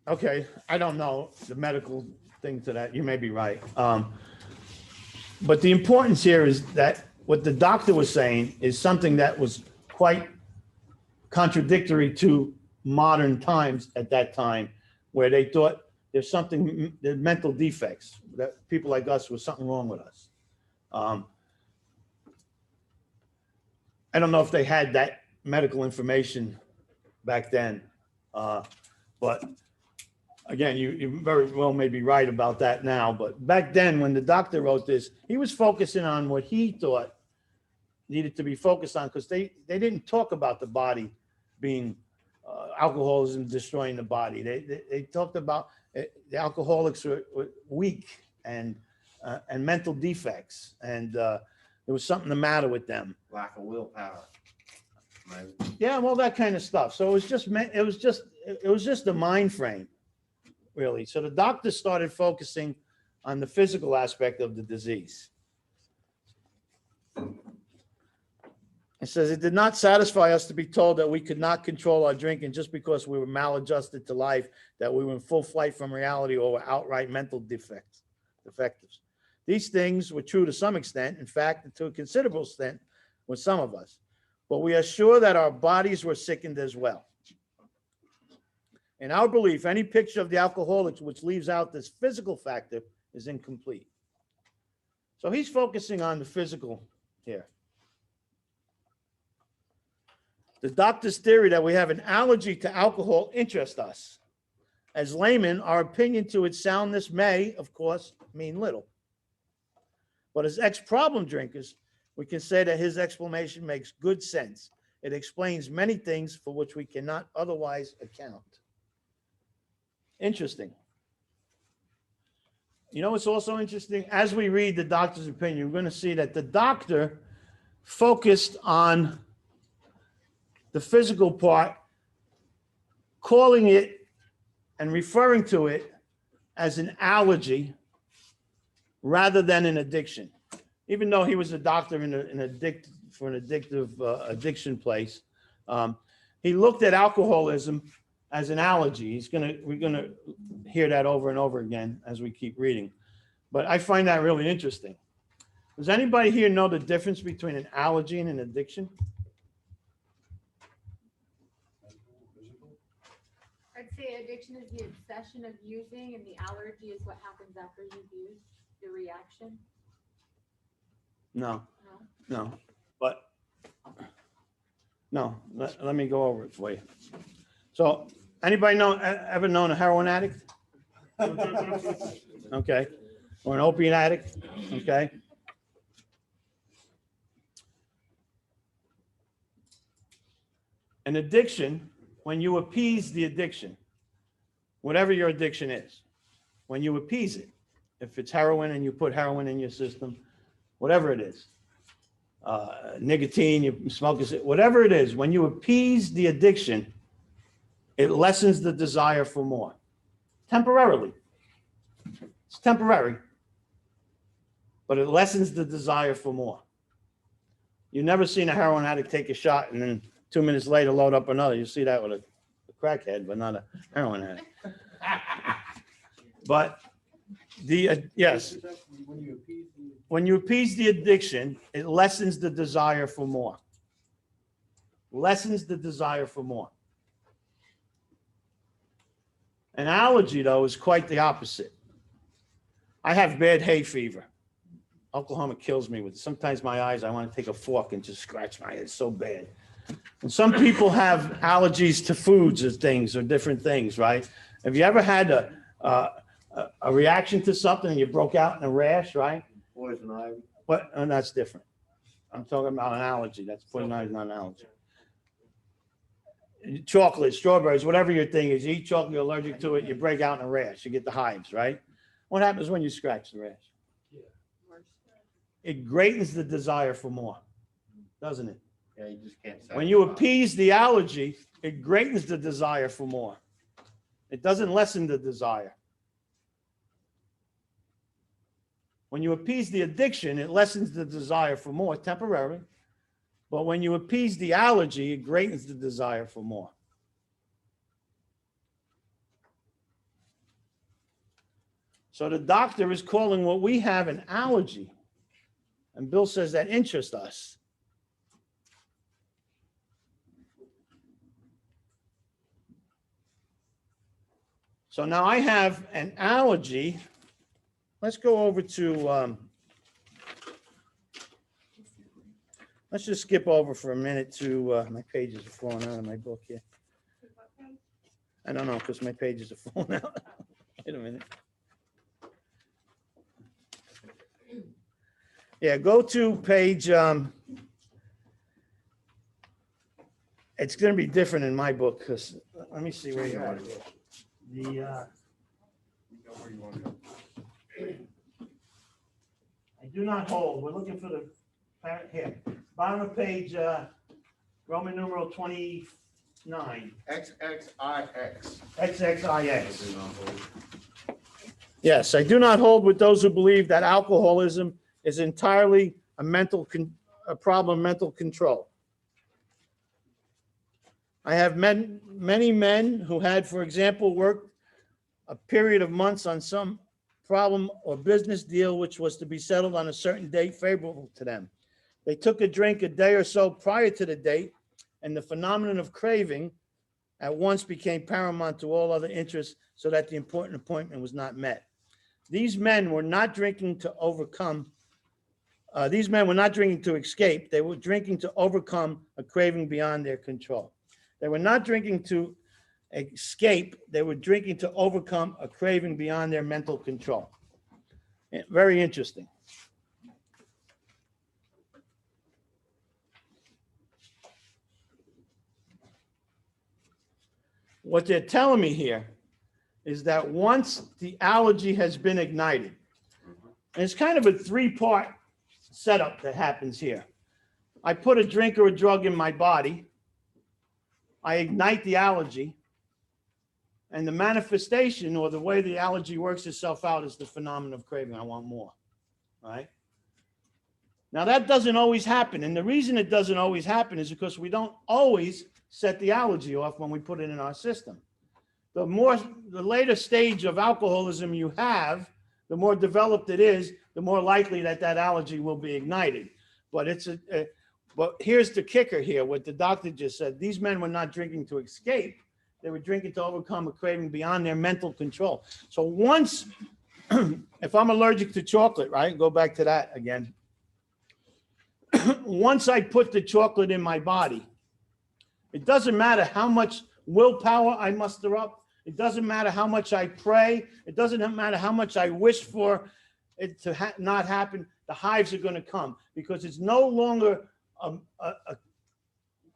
Okay, I don't know the medical thing to that. You may be right. But the importance here is that what the doctor was saying is something that was quite contradictory to modern times at that time, where they thought there's mental defects, that people like us was something wrong with us. I don't know if they had that medical information back then, but again, you very well may be right about that now. But back then, when the doctor wrote this, he was focusing on what he thought needed to be focused on, because they didn't talk about the body being alcoholism destroying the body. They talked about the alcoholics were weak and mental defects, and there was something the matter with them. Lack of willpower. Yeah, well, that kind of stuff. So it was just a mind frame, really. So the doctor started focusing on the physical aspect of the disease. It says it did not satisfy us to be told that we could not control our drinking just because we were maladjusted to life, that we were in full flight from reality, or were outright mental defectives. These things were true to some extent, in fact, to a considerable extent with some of us. But we are sure that our bodies were sickened as well. In our belief, any picture of the alcoholics which leaves out this physical factor is incomplete. So he's focusing on the physical here. The doctor's theory that we have an allergy to alcohol interests us. As laymen, our opinion to its soundness may, of course, mean little. But as ex-problem drinkers, we can say that his explanation makes good sense. It explains many things for which we cannot otherwise account. Interesting. You know what's also interesting? As we read the doctor's opinion, we're going to see that the doctor focused on the physical part, calling it and referring to it as an allergy rather than an addiction. Even though he was a doctor for an addictive addiction place, he looked at alcoholism as an allergy. We're gonna hear that over and over again as we keep reading. But I find that really interesting. Does anybody here know the difference between an allergy and an addiction? I'd say addiction is the obsession of using, and the allergy is what happens after you've used, the reaction. No. But no, let me go over it for you. So anybody ever known a heroin addict? Okay. Or an opiate addict? Okay. An addiction, when you appease the addiction, whatever your addiction is, when you appease it, if it's heroin and you put heroin in your system, whatever it is, nicotine, you smoke it, whatever it is, when you appease the addiction, it lessens the desire for more. Temporarily. It's temporary, but it lessens the desire for more. You've never seen a heroin addict take a shot and then 2 minutes later load up another. You see that with a crackhead, but not a heroin addict. But yes, when you appease the addiction, it lessens the desire for more. Lessens the desire for more. An allergy, though, is quite the opposite. I have bad hay fever. Oklahoma kills me with it. Sometimes my eyes, I want to take a fork and just scratch my head. It's so bad. And some people have allergies to foods or things or different things, right? Have you ever had a reaction to something and you broke out in a rash, right? Poison ivy. What? And that's different. I'm talking about an allergy. That's poison ivy, not an allergy. Chocolate, strawberries, whatever your thing is, you eat chocolate, you're allergic to it, you break out in a rash, you get the hives, right? What happens when you scratch the rash? It greatens the desire for more, doesn't it? Yeah, you just can't. When you appease the allergy, it greatens the desire for more. It doesn't lessen the desire. When you appease the addiction, it lessens the desire for more temporarily. But when you appease the allergy, it greatens the desire for more. So the doctor is calling what we have an allergy. And Bill says that interests us. So now I have an allergy. Let's go over to, let's just skip over for a minute to, my pages are falling out of my book here. I don't know, because my pages are falling out. Wait a minute. Yeah, go to page, it's going to be different in my book, because, let me see where you are. I do not hold. We're looking for the here. Bottom of page, Roman numeral 29. XXIX. XXIX. Yes, I do not hold with those who believe that alcoholism is entirely a problem of mental control. I have many men who had, for example, worked a period of months on some problem or business deal which was to be settled on a certain date favorable to them. They took a drink a day or so prior to the date, and the phenomenon of craving at once became paramount to all other interests, so that the important appointment was not met. These men were not drinking to overcome. These men were not drinking to escape. They were drinking to overcome a craving beyond their control. They were not drinking to escape. They were drinking to overcome a craving beyond their mental control. Very interesting. What they're telling me here is that once the allergy has been ignited, and it's kind of a three-part setup that happens here. I put a drink or a drug in my body, I ignite the allergy, and the manifestation or the way the allergy works itself out is the phenomenon of craving. I want more, right? Now that doesn't always happen. And the reason it doesn't always happen is because we don't always set the allergy off when we put it in our system. The later stage of alcoholism you have, the more developed it is, the more likely that allergy will be ignited. But but here's the kicker here, what the doctor just said. These men were not drinking to escape. They were drinking to overcome a craving beyond their mental control. So once, if I'm allergic to chocolate, right, go back to that again. Once I put the chocolate in my body, it doesn't matter how much willpower I muster up. It doesn't matter how much I pray. It doesn't matter how much I wish for it to not happen. The hives are going to come because it's no longer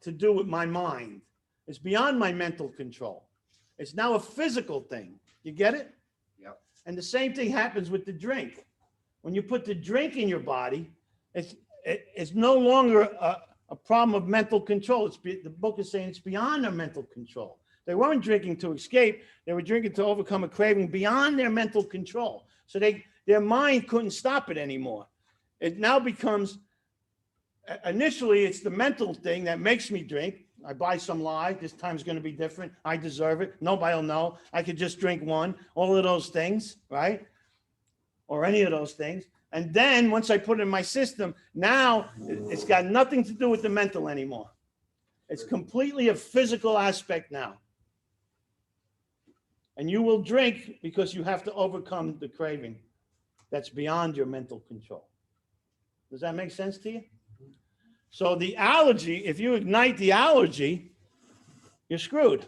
to do with my mind. It's beyond my mental control. It's now a physical thing. You get it? Yep. And the same thing happens with the drink. When you put the drink in your body, it's no longer a problem of mental control. The book is saying it's beyond their mental control. They weren't drinking to escape. They were drinking to overcome a craving beyond their mental control. So their mind couldn't stop it anymore. It now becomes, initially, it's the mental thing that makes me drink. I buy some lie. This time's going to be different. I deserve it. Nobody will know. I could just drink one. All of those things, right? Or any of those things. And then once I put it in my system, now it's got nothing to do with the mental anymore. It's completely a physical aspect now. And you will drink because you have to overcome the craving that's beyond your mental control. Does that make sense to you? So the allergy, if you ignite the allergy, you're screwed.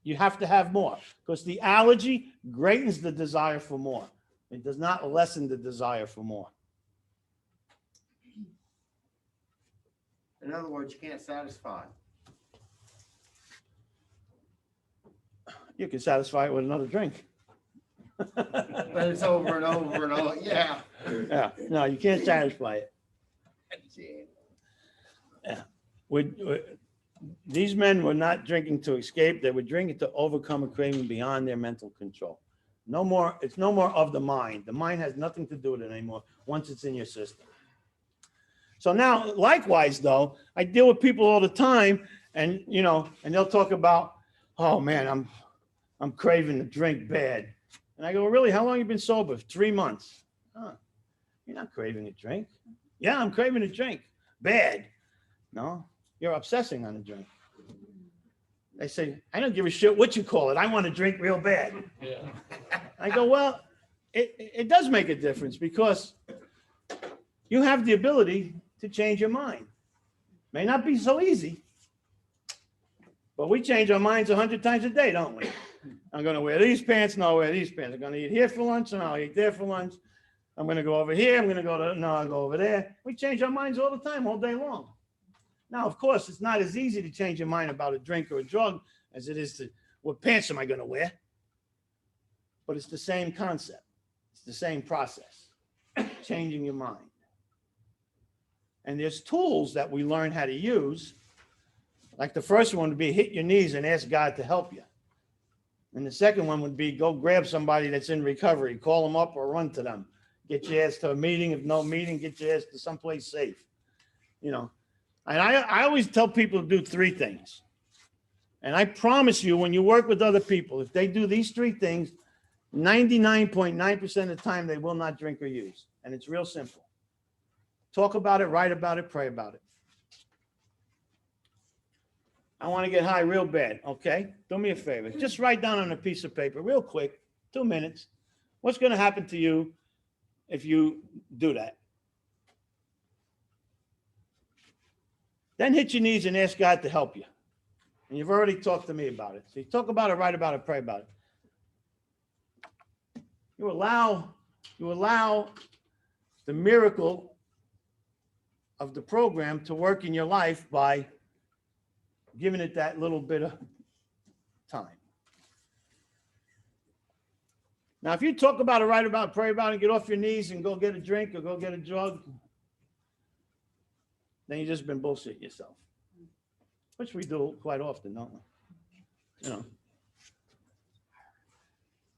You have to have more because the allergy greatens the desire for more. It does not lessen the desire for more. In other words, you can't satisfy. You can satisfy it with another drink. But it's over and over and over, yeah. Yeah, no, you can't satisfy it. Yeah. These men were not drinking to escape. They were drinking to overcome a craving beyond their mental control. No more. It's no more of the mind. The mind has nothing to do with it anymore once it's in your system. So now, likewise, though, I deal with people all the time, and and they'll talk about, oh man, I'm craving to drink bad. And I go, really? How long have you been sober? 3 months. Huh. You're not craving a drink. Yeah, I'm craving a drink. Bad. No, you're obsessing on a drink. They say, I don't give a shit what you call it. I want to drink real bad. Yeah. I go, well, it does make a difference because you have the ability to change your mind. May not be so easy, but we change our minds 100 times a day, don't we? I'm going to wear these pants, no, I'll wear these pants. I'm going to eat here for lunch, and I'll eat there for lunch. I'm going to go over here. I'm going to I'll go over there. We change our minds all the time, all day long. Now, of course, it's not as easy to change your mind about a drink or a drug as it is to what pants am I going to wear? But it's the same concept. It's the same process, changing your mind. And there's tools that we learn how to use. Like the first one would be hit your knees and ask God to help you. And the second one would be go grab somebody that's in recovery, call them up or run to them. Get your ass to a meeting. If no meeting, get your ass to someplace safe. And I always tell people to do 3 things. And I promise you, when you work with other people, if they do these 3 things, 99.9% of the time, they will not drink or use. And it's real simple. Talk about it, write about it, pray about it. I want to get high real bad. Okay, do me a favor. Just write down on a piece of paper real quick, 2 minutes. What's going to happen to you if you do that? Then hit your knees and ask God to help you. And you've already talked to me about it. So you talk about it, write about it, pray about it. You allow the miracle of the program to work in your life by giving it that little bit of time. Now, if you talk about it, write about it, pray about it, get off your knees and go get a drink or go get a drug, then you've just been bullshitting yourself, which we do quite often, don't we?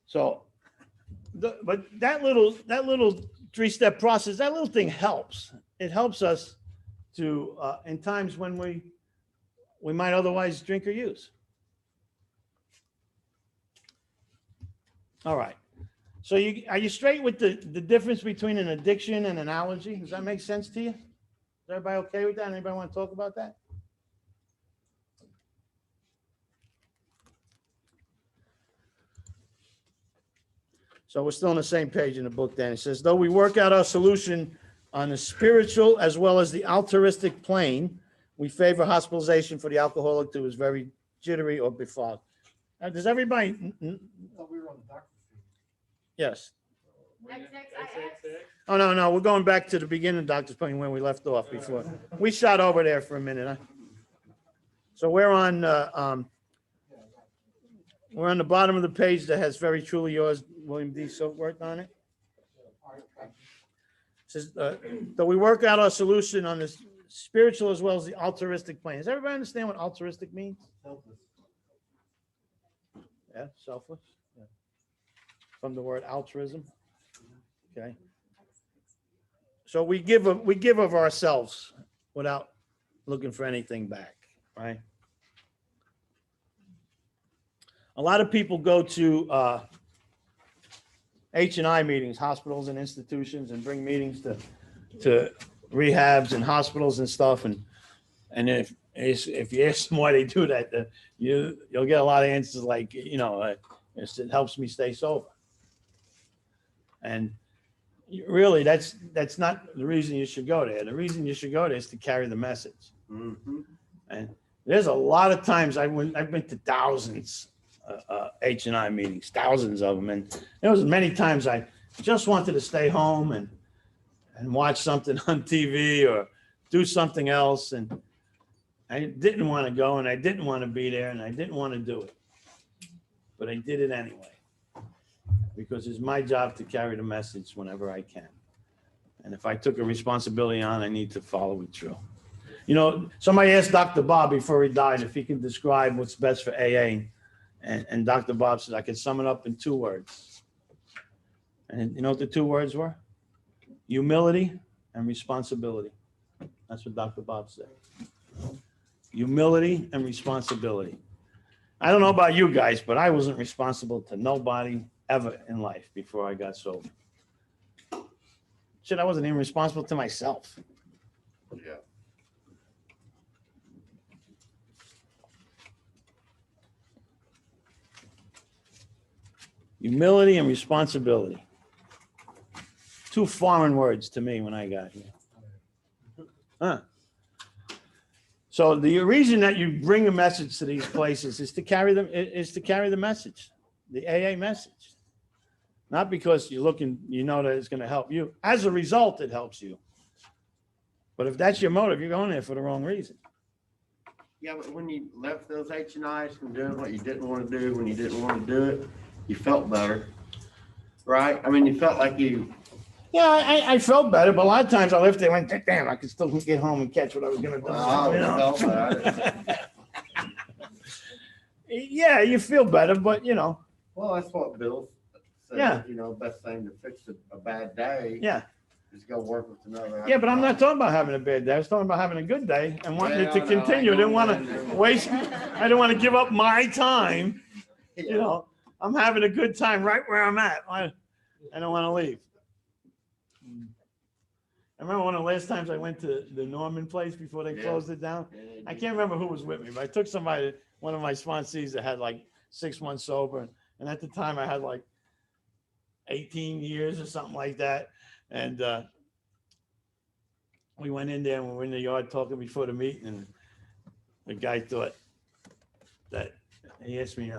So, but that little 3-step process, that little thing helps. It helps us to in times when we might otherwise drink or use. All right. So are you straight with the difference between an addiction and an allergy? Does that make sense to you? Is everybody okay with that? Anybody want to talk about that? So we're still on the same page in the book then. It says, though we work out our solution on the spiritual as well as the altruistic plane, we favor hospitalization for the alcoholic who is very jittery or befogged. Does everybody? Yes. Oh, no. We're going back to the beginning, Dr. Spring, where we left off before. We shot over there for a minute. Huh? So we're on the bottom of the page that has very truly yours, William D. Silkworth on it. It says, though we work out our solution on this spiritual as well as the altruistic plane. Does everybody understand what altruistic means? Selfless. Yeah, selfless. Yeah. From the word altruism. Okay. So we give of ourselves without looking for anything back, right? A lot of people go to H&I meetings, hospitals and institutions, and bring meetings to rehabs and hospitals and stuff. And if is if you ask them why they do that, you'll get a lot of answers like, it helps me stay sober. And really, that's not the reason you should go there. The reason you should go there is to carry the message. Mhm. And there's a lot of times I've been to thousands H&I meetings, thousands of them. And there was many times I just wanted to stay home and watch something on TV or do something else. And I didn't want to go and I didn't want to be there and I didn't want to do it. But I did it anyway, because it's my job to carry the message whenever I can. And if I took a responsibility on, I need to follow it through. Somebody asked Dr. Bob before he died if he can describe what's best for AA. And Dr. Bob said, I could sum it up in 2 words. And you know what the 2 words were? Humility and responsibility. That's what Dr. Bob said. Humility and responsibility. I don't know about you guys, but I wasn't responsible to nobody ever in life before I got sober. Shit, I wasn't even responsible to myself. Yeah. Humility and responsibility. 2 foreign words to me when I got here. So the reason that you bring a message to these places is to carry them, the message, the AA message. Not because you're looking, that it's going to help you. As a result, it helps you. But if that's your motive, you're going there for the wrong reason. Yeah, but when you left those H&Is from doing what you didn't want to do, when you didn't want to do it, you felt better, right? I mean, you felt like you... Yeah, I felt better, but a lot of times I left there and went, damn, I could still get home and catch what I was going to do. felt better. Yeah, you feel better, but, Well, that's what Bill said. Yeah. Best thing to fix a bad day. Yeah. Is go work with another. Yeah, but I'm not talking about having a bad day. I was talking about having a good day and wanting it to continue. I didn't want to waste, I didn't want to give up my time. I'm having a good time right where I'm at. I don't want to leave. I remember one of the last times I went to the Norman place before they closed it down. I can't remember who was with me, but I took somebody, one of my sponsees that had like 6 months sober. And at the time I had like 18 years or something like that. And we went in there and we were in the yard talking before the meeting. And the guy thought that he asked me,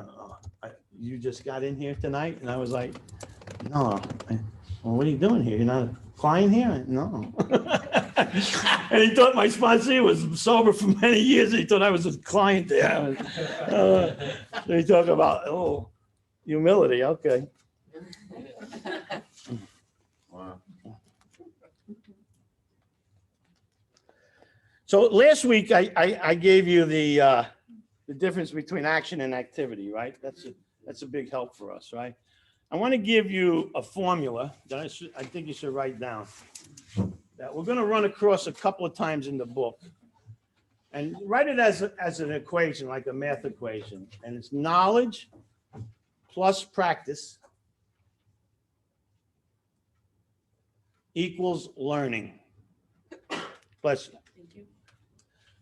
you just got in here tonight? And I was like, no. Well, what are you doing here? You're not a client here? No. And he thought my sponsee was sober for many years. He thought I was a client there. So he talked about, humility. Okay. Wow. So last week I gave you the difference between action and activity, right? That's a big help for us, right? I want to give you a formula that I think you should write down that we're going to run across a couple of times in the book, and write it as an equation, like a math equation, and it's knowledge plus practice equals learning. Bless you.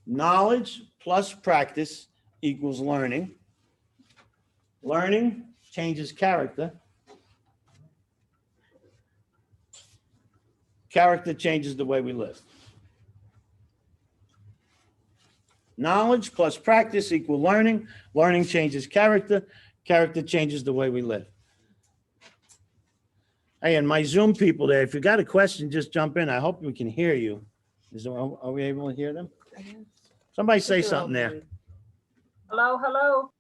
Knowledge plus practice equals learning. Learning changes character. Character changes the way we live. Knowledge plus practice equal learning. Learning changes character. Character changes the way we live. Hey, and my Zoom people there, if you got a question, just jump in. I hope we can hear you. Are we able to hear them? Somebody say something there. Hello, hello.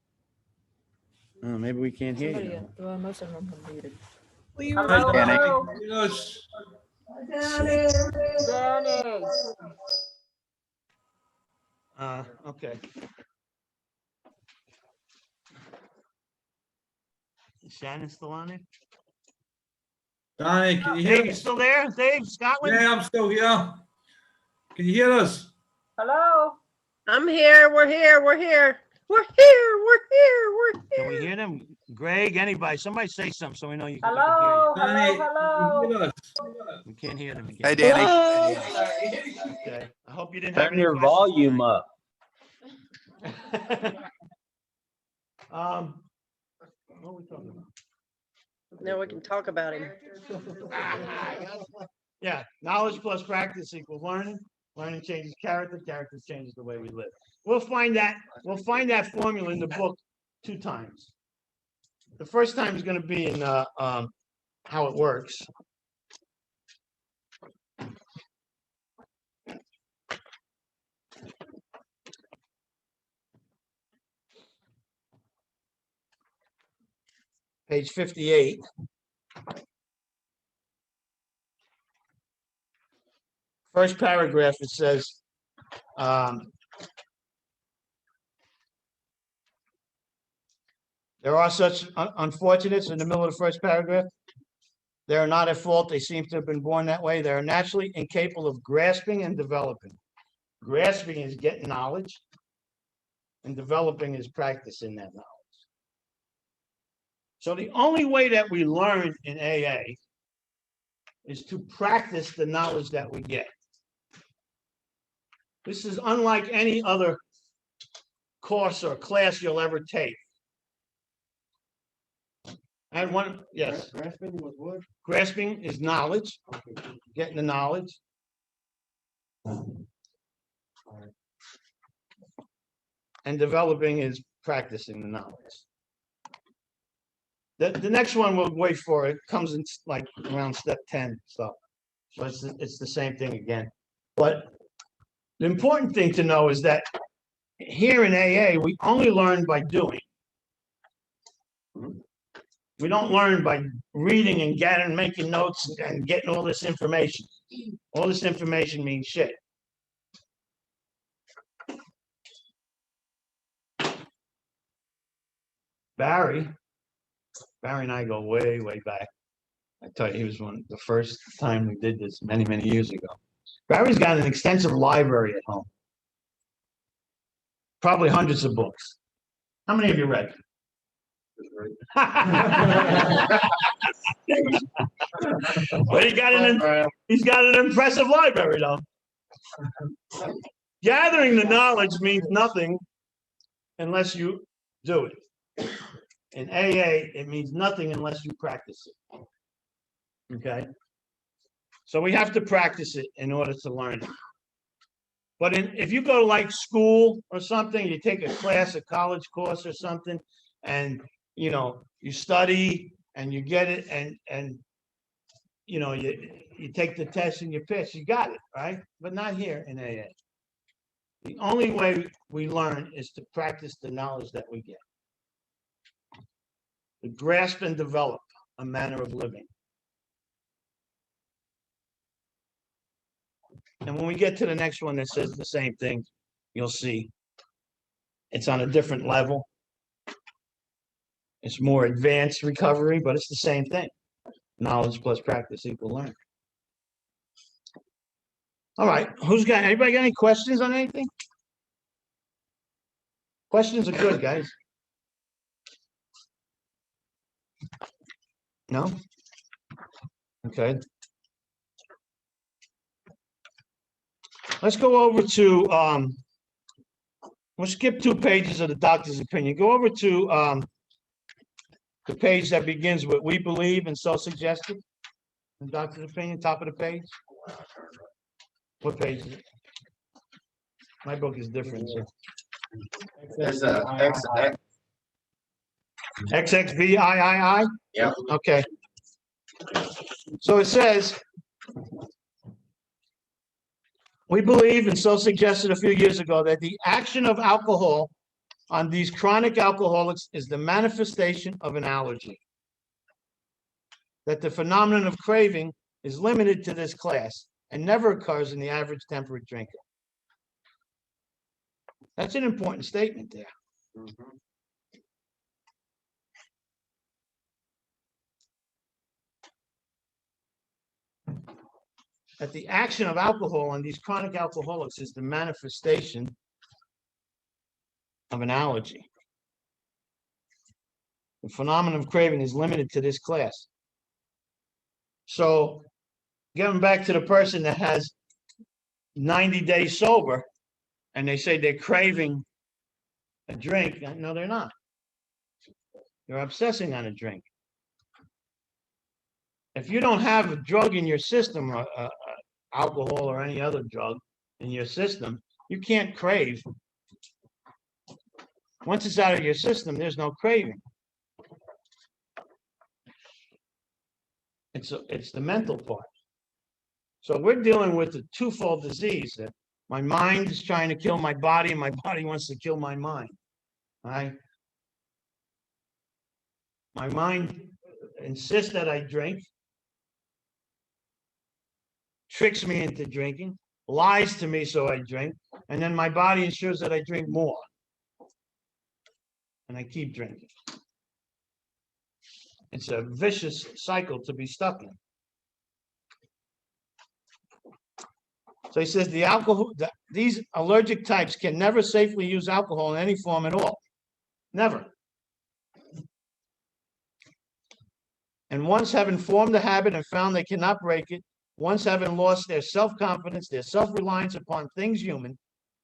Oh, maybe we can't hear you. Well, most of them are muted. Hello, hello. Yes. Danny. Okay. Is Shannon still on there? Donnie, can you hear Dave, you us? still there? Dave, Scotland? Yeah, I'm still here. Can you hear us? Hello. I'm here. We're here. We're here. We're here. We're here. We're Can we here. hear them? Greg, anybody, somebody say something so we know you can Hello, Donnie, hello, can you hello. hear us? We can't hear them again. Hey, Danny. Okay. I hope you didn't have Turn any your questions. volume up. What are we talking about? Now we can talk about him. Yeah, knowledge plus practice equals learning. Learning changes character. Character changes the way we live. We'll find that formula in the book 2 times. The first time is going to be in how it works. Page 58. First paragraph, it says, there are such unfortunates in the middle of the first paragraph. They are not at fault. They seem to have been born that way. They are naturally incapable of grasping and developing. Grasping is getting knowledge, and developing is practicing that knowledge. So the only way that we learn in AA is to practice the knowledge that we get. This is unlike any other course or class you'll ever take. I had one, yes. Grasping was what? Grasping is knowledge, getting the knowledge. And developing is practicing the knowledge. The next one we'll wait for, it comes in like around step 10 stuff. So it's the same thing again. But the important thing to know is that here in AA, we only learn by doing. We don't learn by reading and gathering, making notes and getting all this information. All this information means shit. Barry and I go way, way back. I tell you, he was the first time we did this many, many years ago. Barry's got an extensive library at home. Probably hundreds of books. How many have you read? But he's got an impressive library, though. Gathering the knowledge means nothing unless you do it. In AA, it means nothing unless you practice it. Okay? So we have to practice it in order to learn it. But if you go to like school or something, you take a class, a college course or something, and you study and you get it, and you take the test and you pass, you got it, right? But not here in AA. The only way we learn is to practice the knowledge that we get. To grasp and develop a manner of living. And when we get to the next one that says the same thing, you'll see it's on a different level. It's more advanced recovery, but it's the same thing. Knowledge plus practice equal learning. All right, anybody got any questions on anything? Questions are good, guys. No? Okay. Let's go over to, we'll skip 2 pages of the doctor's opinion. Go over to the page that begins with "We believe" and "so suggested." The doctor's opinion, top of the page. What page is it? My book is different. So. There's XXVIII? Yeah. Okay. So it says, "We believe, and so suggested a few years ago, that the action of alcohol on these chronic alcoholics is the manifestation of an allergy. That the phenomenon of craving is limited to this class and never occurs in the average temperate drinker." That's an important statement there. Mm-hmm. That the action of alcohol on these chronic alcoholics is the manifestation of an allergy. The phenomenon of craving is limited to this class. So, getting back to the person that has 90 days sober, and they say they're craving a drink. No, they're not. They're obsessing on a drink. If you don't have a drug in your system, alcohol or any other drug in your system, you can't crave. Once it's out of your system, there's no craving. It's the mental part. So we're dealing with a twofold disease that my mind is trying to kill my body and my body wants to kill my mind. All right? My mind insists that I drink, tricks me into drinking, lies to me so I drink, and then my body ensures that I drink more. And I keep drinking. It's a vicious cycle to be stuck in. So he says these allergic types can never safely use alcohol in any form at all. Never. And once having formed the habit and found they cannot break it, once having lost their self-confidence, their self-reliance upon things human,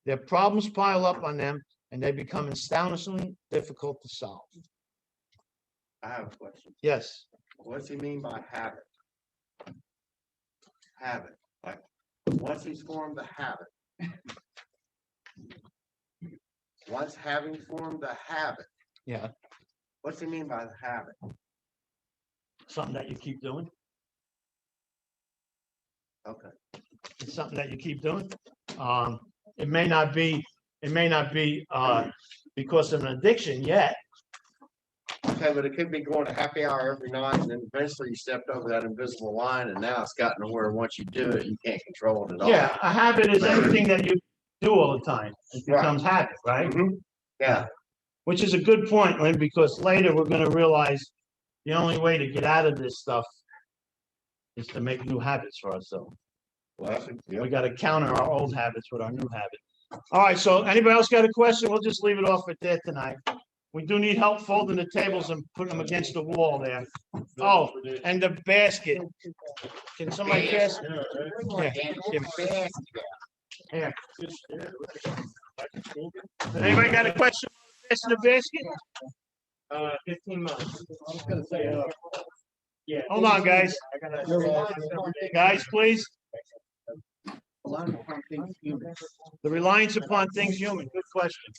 their problems pile up on them and they become astonishingly difficult to solve. I have a question. Yes. What's he mean by habit? Habit. Like, once he's formed the habit. Once having formed the habit. Yeah. What's he mean by the habit? Something that you keep doing. Okay. It's something that you keep doing. It may not be because of an addiction yet. Okay, but it could be going to happy hour every night, and then eventually you stepped over that invisible line, and now it's gotten to where once you do it, you can't control it at all. Yeah, a habit is everything that you do all the time. It becomes habit, right? Mm-hmm. Yeah. Which is a good point, Lynn, because later we're going to realize the only way to get out of this stuff is to make new habits for ourselves. Well, we got to counter our old habits with our new habits. All right, so anybody else got a question? We'll just leave it off at there tonight. We do need help folding the tables and putting them against the wall there. Oh, and the basket. Can somebody pass? Here. Anybody got a question on the basket? 15 months. I was gonna say, yeah. Hold on, guys. Guys, please. The reliance upon things human. Good question.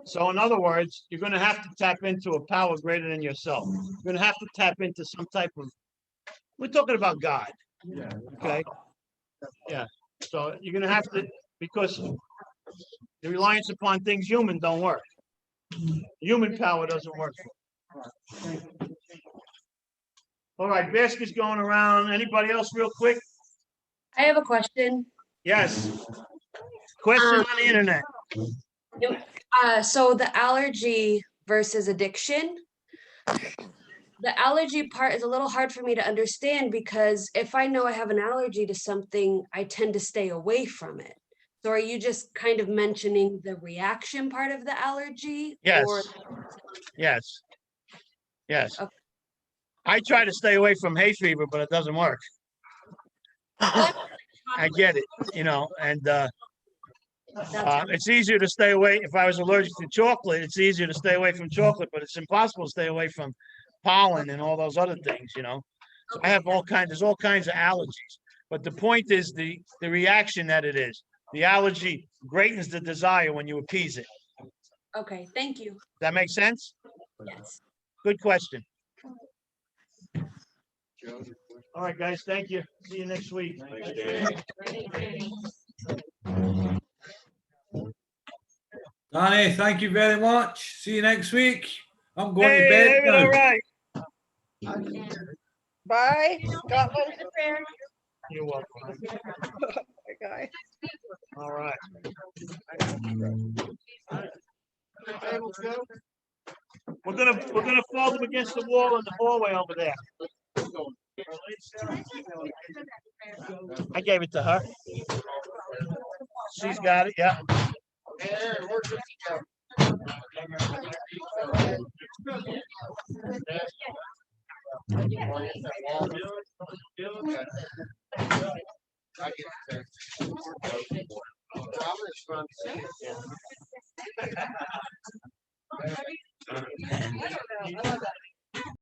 So in other words, you're going to have to tap into a power greater than yourself. You're going to have to tap into some type of, we're talking about God. Yeah. Okay. Yeah. So you're going to have to, because the reliance upon things human don't work. Human power doesn't work. All right, basket's going around. Anybody else real quick? I have a question. Yes. Question on the internet. So the allergy versus addiction. The allergy part is a little hard for me to understand because if I know I have an allergy to something, I tend to stay away from it. So are you just kind of mentioning the reaction part of the allergy? Yes. Or... Yes. Yes. Okay. I try to stay away from hay fever, but it doesn't work. I get it, and it's easier to stay away. If I was allergic to chocolate, it's easier to stay away from chocolate, but it's impossible to stay away from pollen and all those other things, So I have there's all kinds of allergies. But the point is the reaction that it is. The allergy greatens the desire when you appease it. Okay, thank you. Does that make sense? Yes. Good question. All right, guys, thank you. See you next week. Danny, thank you very much. See you next week. I'm going Hey, to bed David, now. all right. Bye, Scotland. You're welcome. Bye, guy. All right. We're gonna fold them against the wall in the hallway over there. I gave it to her. She's got it, yeah.